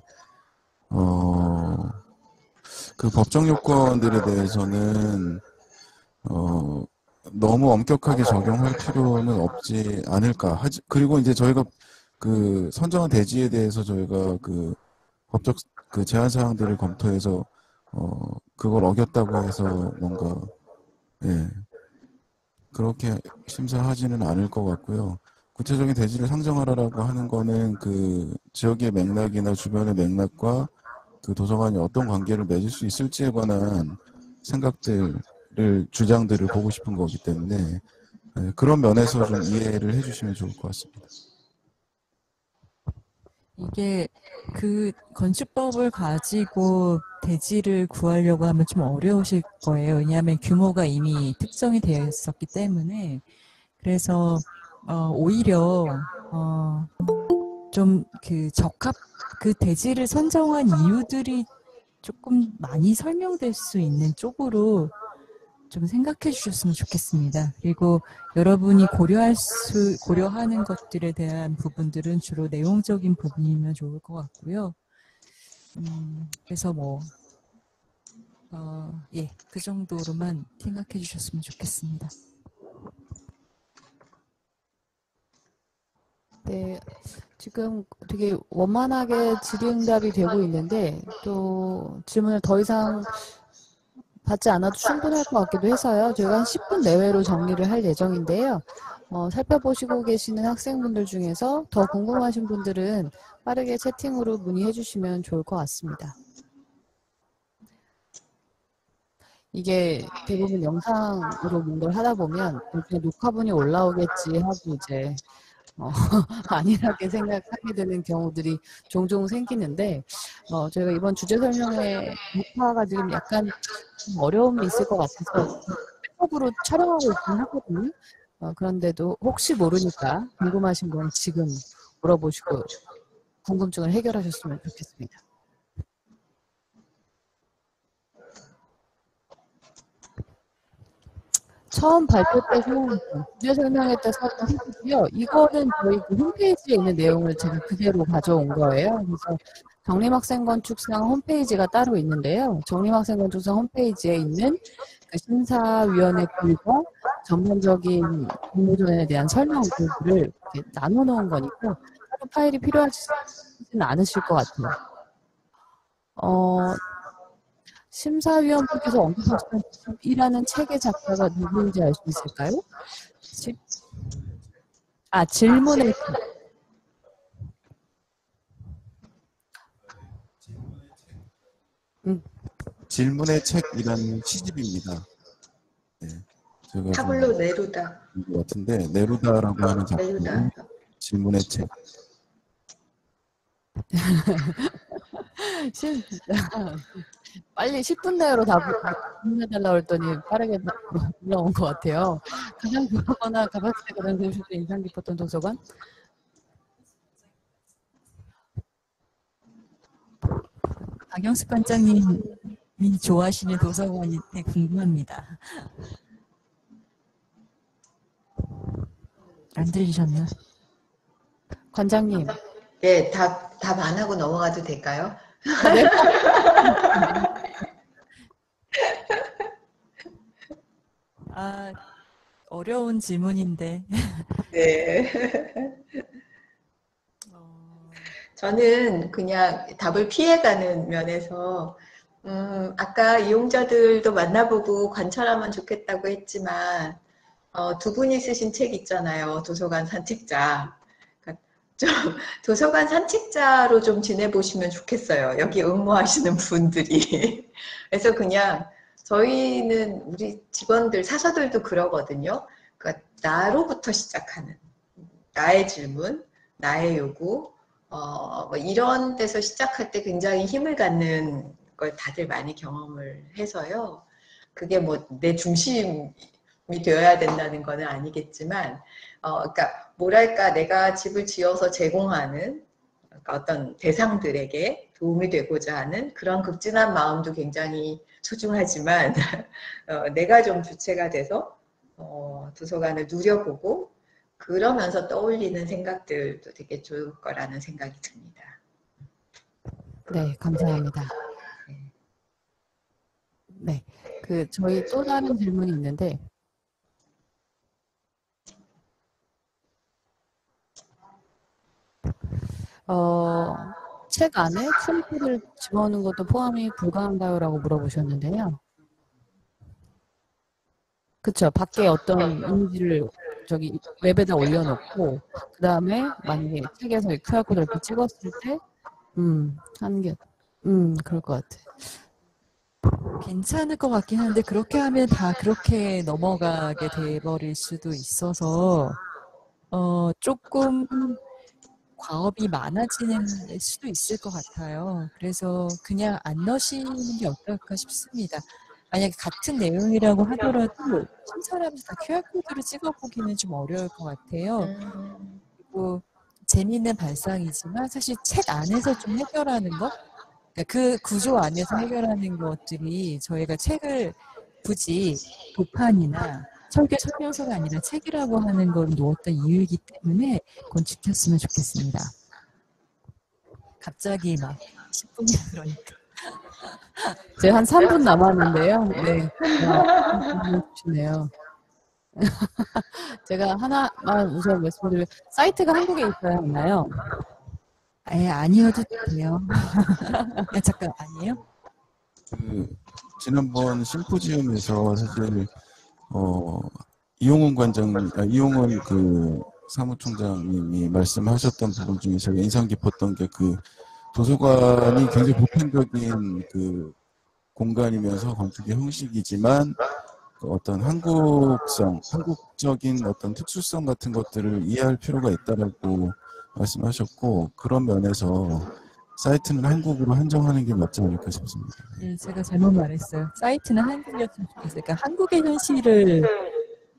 법정 요건들에 대해서는, 너무 엄격하게 적용할 필요는 없지 않을까. 그리고 이제 저희가 선정한 대지에 대해서 저희가 법적 제한 사항들을 검토해서 그걸 어겼다고 해서 뭔가 그렇게 심사하지는 않을 것 같고요. 구체적인 대지를 상정하라라고 하는 거는 지역의 맥락이나 주변의 맥락과 도서관이 어떤 관계를 맺을 수 있을지에 관한 생각들, 주장들을 보고 싶은 거기 때문에 그런 면에서 좀 이해를 해주시면 좋을 것 같습니다. 이게 그 건축법을 가지고 대지를 구하려고 하면 좀 어려우실 거예요. 왜냐하면 규모가 이미 특정이 되어 있었기 때문에. 그래서 오히려 좀 그 대지를 선정한 이유들이 조금 많이 설명될 수 있는 쪽으로 좀 생각해 주셨으면 좋겠습니다. 그리고 여러분이 고려하는 것들에 대한 부분들은 주로 내용적인 부분이면 좋을 것 같고요. 그래서 그 정도로만 생각해 주셨으면 좋겠습니다. 네, 지금 되게 원만하게 질의응답이 되고 있는데 또 질문을 더 이상 받지 않아도 충분할 것 같기도 해서요. 저희가 한 10분 내외로 정리를 할 예정인데요. 살펴보시고 계시는 학생분들 중에서 더 궁금하신 분들은 빠르게 채팅으로 문의해 주시면 좋을 것 같습니다. 이게 대부분 영상으로 뭔가를 하다 보면 그냥 녹화본이 올라오겠지 하고 이제 안일하게 생각하게 되는 경우들이 종종 생기는데 저희가 이번 주제 설명회 녹화가 지금 약간 좀 어려움이 있을 것 같아서 백업으로 촬영하고 있긴 하거든요. 그런데도 혹시 모르니까 궁금하신 건 지금 물어보시고 궁금증을 해결하셨으면 좋겠습니다. 처음 발표 때 주제 설명회 때 썼던 PPT요. 이거는 저희 그 홈페이지에 있는 내용을 제가 그대로 가져온 거예요. 그래서 정림학생건축상 홈페이지가 따로 있는데요. 정림학생건축상 홈페이지에 있는 그 심사위원회 글과 전반적인 공모전에 대한 설명글을 이렇게 나눠놓은 거니까 따로 파일이 필요하지는 않으실 것 같아요. 심사위원분께서 언급하신 집이라는 책의 작가가 누구인지 알 수 있을까요? 집? 질문의 집. 질문의 책이라는 시집입니다. 네, 제가 파블로 네루다. 것 같은데 네루다라고 하는 작품의 질문의 책. 빨리 10분 내로 답변해달라고 했더니 빠르게 올라온 것 같아요. 가장 좋아하거나 가볍게 그런 보실 때 인상 깊었던 도서관? 박영숙 관장님이 좋아하시는 도서관이 되게 궁금합니다. 안 들리셨나요? 관장님. 네, 답 안 하고 넘어가도 될까요? 네. 어려운 질문인데. 네. 저는 그냥 답을 피해가는 면에서 아까 이용자들도 만나보고 관찰하면 좋겠다고 했지만 두 분이 쓰신 책 있잖아요. 도서관 산책자. 그러니까 좀 도서관 산책자로 좀 지내보시면 좋겠어요. 여기 응모하시는 분들이. 그래서 그냥 저희는 우리 직원들, 사서들도 그러거든요. 그러니까 나로부터 시작하는 나의 질문, 나의 요구, 뭐 이런 데서 시작할 때 굉장히 힘을 갖는 걸 다들 많이 경험을 해서요. 그게 뭐 내 중심이 되어야 된다는 건 아니겠지만, 그러니까 뭐랄까 내가 집을 지어서 제공하는 그러니까 어떤 대상들에게 도움이 되고자 하는 그런 극진한 마음도 굉장히 소중하지만 내가 좀 주체가 돼서 도서관을 누려보고 그러면서 떠올리는 생각들도 되게 좋을 거라는 생각이 듭니다. 네, 감사합니다. 네, 저희 또 다른 질문이 있는데 책 안에 QR코드를 집어넣는 것도 포함이 불가한가요? 라고 물어보셨는데요. 그쵸. 밖에 어떤 이미지를 저기 웹에다 올려놓고 그 다음에 만약에 책에서 QR코드를 이렇게 찍었을 때 하는 게 그럴 것 같아. 괜찮을 것 같긴 한데 그렇게 하면 다 그렇게 넘어가게 돼버릴 수도 있어서 조금 과업이 많아지는 수도 있을 것 같아요. 그래서 그냥 안 넣으시는 게 어떨까 싶습니다. 만약에 같은 내용이라고 하더라도 심사하면서 다 QR코드를 찍어보기는 좀 어려울 것 같아요. 그리고 재미있는 발상이지만 사실 책 안에서 좀 해결하는 것, 그러니까 그 구조 안에서 해결하는 것들이 저희가 책을 굳이 도판이나 설계 설명서가 아니라 책이라고 하는 걸 놓았던 이유이기 때문에 그건 지켰으면 좋겠습니다. 갑자기 막 10분이나 그러니까. 이제 한 3분 남았는데요. 네. 주네요. 제가 하나만 우선 말씀드리면 사이트가 한국에 있어야 하나요? 아니어도 돼요. 잠깐 아니에요? 지난번 심포지움에서 사실 이용원 그 사무총장님이 말씀하셨던 부분 중에 제가 인상 깊었던 게 그 도서관이 굉장히 보편적인 그 공간이면서 건축의 형식이지만 어떤 한국적인 어떤 특수성 같은 것들을 이해할 필요가 있다라고 말씀하셨고, 그런 면에서 사이트는 한국으로 한정하는 게 맞지 않을까 싶습니다. 네, 제가 잘못 말했어요. 사이트는 한국이었으면 좋겠어요. 그러니까 한국의 현실을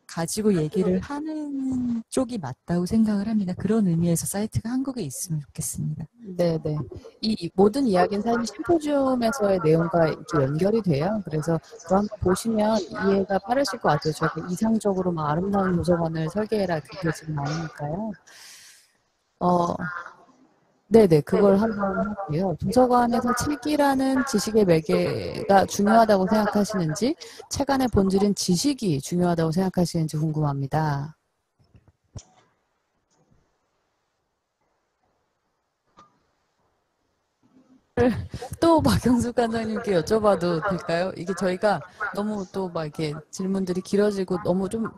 가지고 얘기를 하는 쪽이 맞다고 생각을 합니다. 그런 의미에서 사이트가 한국에 있으면 좋겠습니다. 네네. 이 모든 이야기는 사실 심포지움에서의 내용과 이렇게 연결이 돼요. 그래서 그거 한번 보시면 이해가 빠르실 것 같아요. 저희가 이상적으로 막 아름다운 도서관을 설계해라 그러지는 않으니까요. 네네, 그걸 한번 할게요. 도서관에서 책이라는 지식의 매개가 중요하다고 생각하시는지, 책 안의 본질인 지식이 중요하다고 생각하시는지 궁금합니다. 또 박영수 관장님께 여쭤봐도 될까요? 이게 저희가 너무 또 막 이렇게 질문들이 길어지고 너무 좀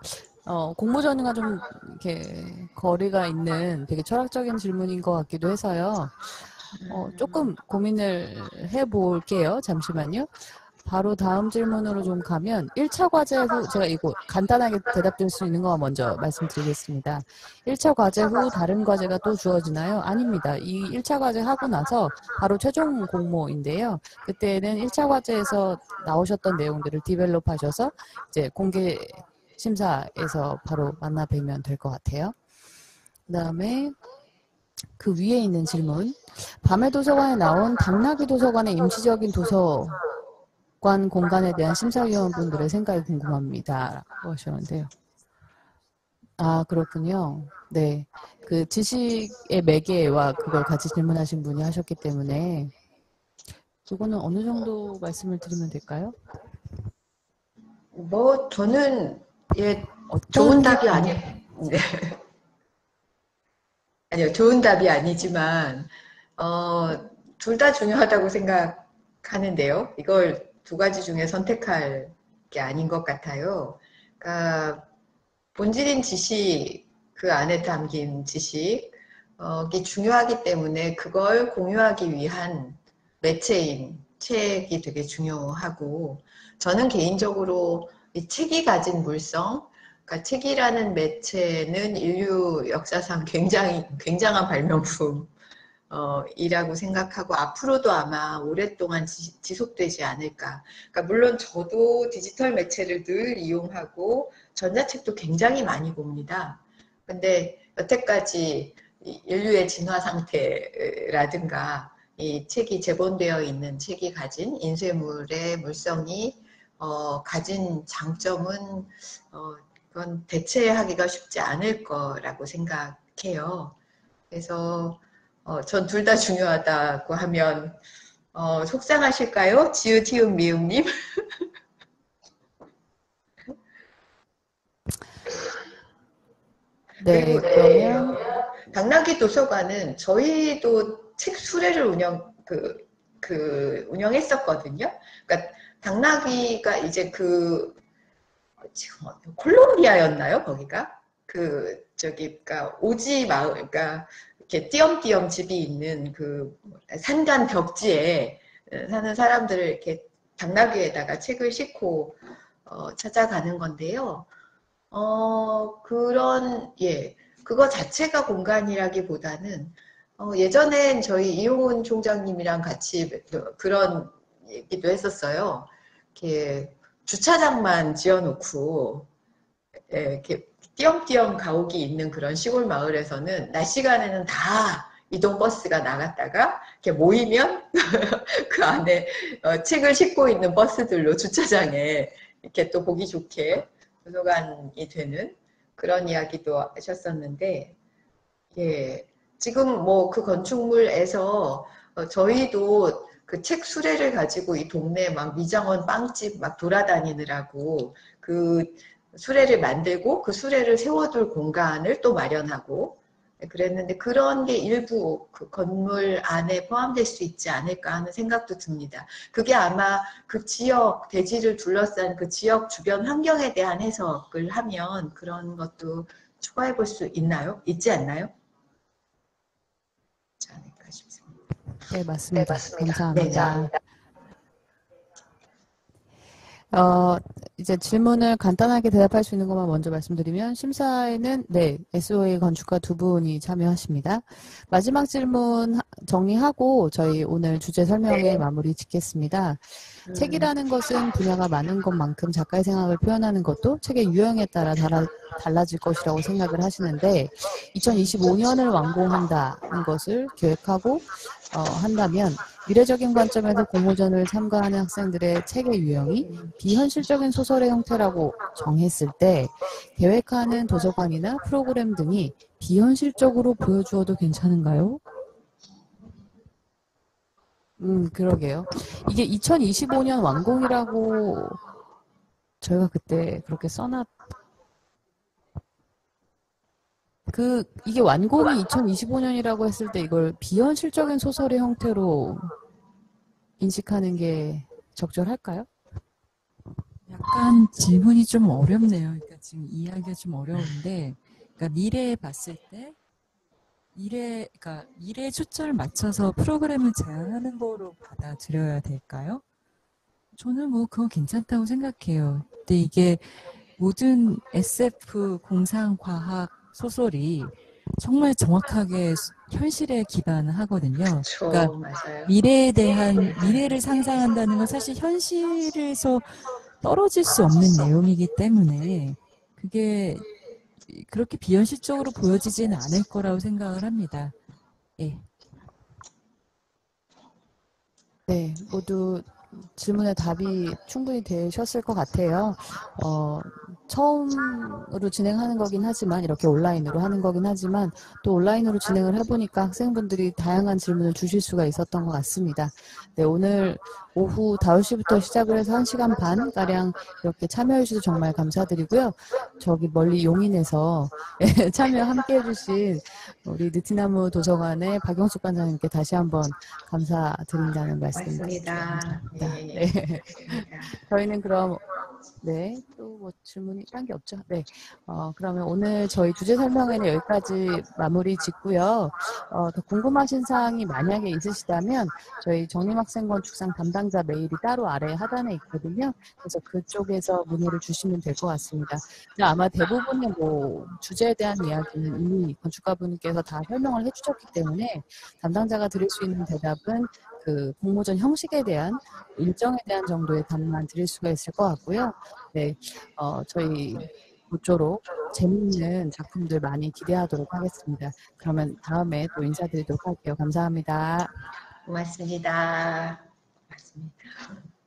공모전과 좀 이렇게 거리가 있는 되게 철학적인 질문인 것 같기도 해서요. 조금 고민을 해볼게요. 잠시만요. 바로 다음 질문으로 좀 가면 1차 과제 후 제가 이거 간단하게 대답드릴 수 있는 거 먼저 말씀드리겠습니다. 1차 과제 후 다른 과제가 또 주어지나요? 아닙니다. 이 1차 과제 하고 나서 바로 최종 공모인데요. 그때는 1차 과제에서 나오셨던 내용들을 디벨롭 하셔서 이제 공개 심사에서 바로 만나 뵈면 될 것 같아요. 그 다음에 그 위에 있는 질문. 밤의 도서관에 나온 당나귀 도서관의 임시적인 도서관 공간에 대한 심사위원분들의 생각이 궁금합니다. 라고 하셨는데요. 아, 그렇군요. 네. 그 지식의 매개와 그걸 같이 질문하신 분이 하셨기 때문에 그거는 어느 정도 말씀을 드리면 될까요? 저는 좋은 답이 아니에요. 네. 아니요, 좋은 답이 아니지만 둘 다 중요하다고 생각하는데요. 이걸 두 가지 중에 선택할 게 아닌 것 같아요. 그러니까 본질인 지식, 그 안에 담긴 지식이 중요하기 때문에 그걸 공유하기 위한 매체인 책이 되게 중요하고, 저는 개인적으로 이 책이 가진 물성, 그러니까 책이라는 매체는 인류 역사상 굉장한 발명품 이라고 생각하고 앞으로도 아마 오랫동안 지속되지 않을까. 그러니까 물론 저도 디지털 매체를 늘 이용하고 전자책도 굉장히 많이 봅니다. 근데 여태까지 인류의 진화 상태라든가 이 책이 제본되어 있는 책이 가진 인쇄물의 물성이 가진 장점은 그건 대체하기가 쉽지 않을 거라고 생각해요. 그래서 전 둘 다 중요하다고 하면 속상하실까요? 지읒, 티읒, 미음님? 네, 그러면 당나귀 도서관은 저희도 책 수레를 운영했었거든요. 그러니까 당나귀가 이제 콜롬비아였나요? 거기가? 그러니까 오지 마을, 그러니까 이렇게 띄엄띄엄 집이 있는 그 산간 벽지에 사는 사람들을 이렇게 당나귀에다가 책을 싣고 찾아가는 건데요. 그거 자체가 공간이라기보다는 예전엔 저희 이용훈 총장님이랑 같이 그런 얘기도 했었어요. 이렇게 주차장만 지어놓고 이렇게 띄엄띄엄 가옥이 있는 그런 시골 마을에서는 낮 시간에는 다 이동버스가 나갔다가 이렇게 모이면 그 안에 책을 싣고 있는 버스들로 주차장에 이렇게 또 보기 좋게 도서관이 되는 그런 이야기도 하셨었는데, 예, 지금 뭐 그 건축물에서 저희도 그 책 수레를 가지고 이 동네 막 미장원 빵집 막 돌아다니느라고 그 수레를 만들고 그 수레를 세워둘 공간을 또 마련하고 그랬는데, 그런 게 일부 그 건물 안에 포함될 수 있지 않을까 하는 생각도 듭니다. 그게 아마 그 지역, 대지를 둘러싼 그 지역 주변 환경에 대한 해석을 하면 그런 것도 추가해 볼 수 있나요? 있지 않나요? 있지 않을까 싶습니다. 네, 맞습니다. 네, 감사합니다. 이제 질문을 간단하게 대답할 수 있는 것만 먼저 말씀드리면, 심사에는 네, SOA 건축가 두 분이 참여하십니다. 마지막 질문 정리하고 저희 오늘 주제 설명에 마무리 짓겠습니다. 책이라는 것은 분야가 많은 것만큼 작가의 생각을 표현하는 것도 책의 유형에 따라 달라질 것이라고 생각을 하시는데, 2025년을 완공한다는 것을 계획하고 한다면 미래적인 관점에서 공모전을 참가하는 학생들의 책의 유형이 비현실적인 소설의 형태라고 정했을 때 계획하는 도서관이나 프로그램 등이 비현실적으로 보여주어도 괜찮은가요? 그러게요. 이게 2025년 완공이라고 저희가 그때 그렇게 이게 완공이 2025년이라고 했을 때 이걸 비현실적인 소설의 형태로 인식하는 게 적절할까요? 약간 질문이 좀 어렵네요. 그러니까 지금 이야기가 좀 어려운데, 그러니까 미래에 봤을 때 그러니까 미래에 초점을 맞춰서 프로그램을 제안하는 거로 받아들여야 될까요? 저는 뭐 그건 괜찮다고 생각해요. 근데 이게 모든 SF, 공상, 과학 소설이 정말 정확하게 현실에 기반을 하거든요. 그렇죠. 그러니까 맞아요. 미래를 상상한다는 건 사실 현실에서 떨어질 수 없는 내용이기 때문에 그게 그렇게 비현실적으로 보여지지는 않을 거라고 생각을 합니다. 예. 네, 모두 질문에 답이 충분히 되셨을 것 같아요. 처음으로 진행하는 거긴 하지만, 이렇게 온라인으로 하는 거긴 하지만, 또 온라인으로 진행을 해보니까 학생분들이 다양한 질문을 주실 수가 있었던 것 같습니다. 네, 오늘 오후 5시부터 시작을 해서 1시간 반가량 이렇게 참여해 주셔서 정말 감사드리고요. 저기 멀리 용인에서 참여 함께 해주신 우리 느티나무 도서관의 박영숙 관장님께 다시 한번 감사드린다는 말씀 맞습니다. 네. 저희는 그럼 또 뭐 질문이 딴 게 없죠? 네. 그러면 오늘 저희 주제 설명회는 여기까지 마무리 짓고요. 더 궁금하신 사항이 만약에 있으시다면 저희 정림학생건축상 담당자 메일이 따로 아래 하단에 있거든요. 그래서 그쪽에서 문의를 주시면 될 것 같습니다. 아마 대부분의 뭐 주제에 대한 이야기는 이미 건축가분께서 다 설명을 해주셨기 때문에 담당자가 드릴 수 있는 대답은 그 공모전 형식에 대한 일정에 대한 정도의 답만 드릴 수가 있을 것 같고요. 네, 저희 모쪼록 재미있는 작품들 많이 기대하도록 하겠습니다. 그러면 다음에 또 인사드리도록 할게요. 감사합니다. 고맙습니다. 고맙습니다.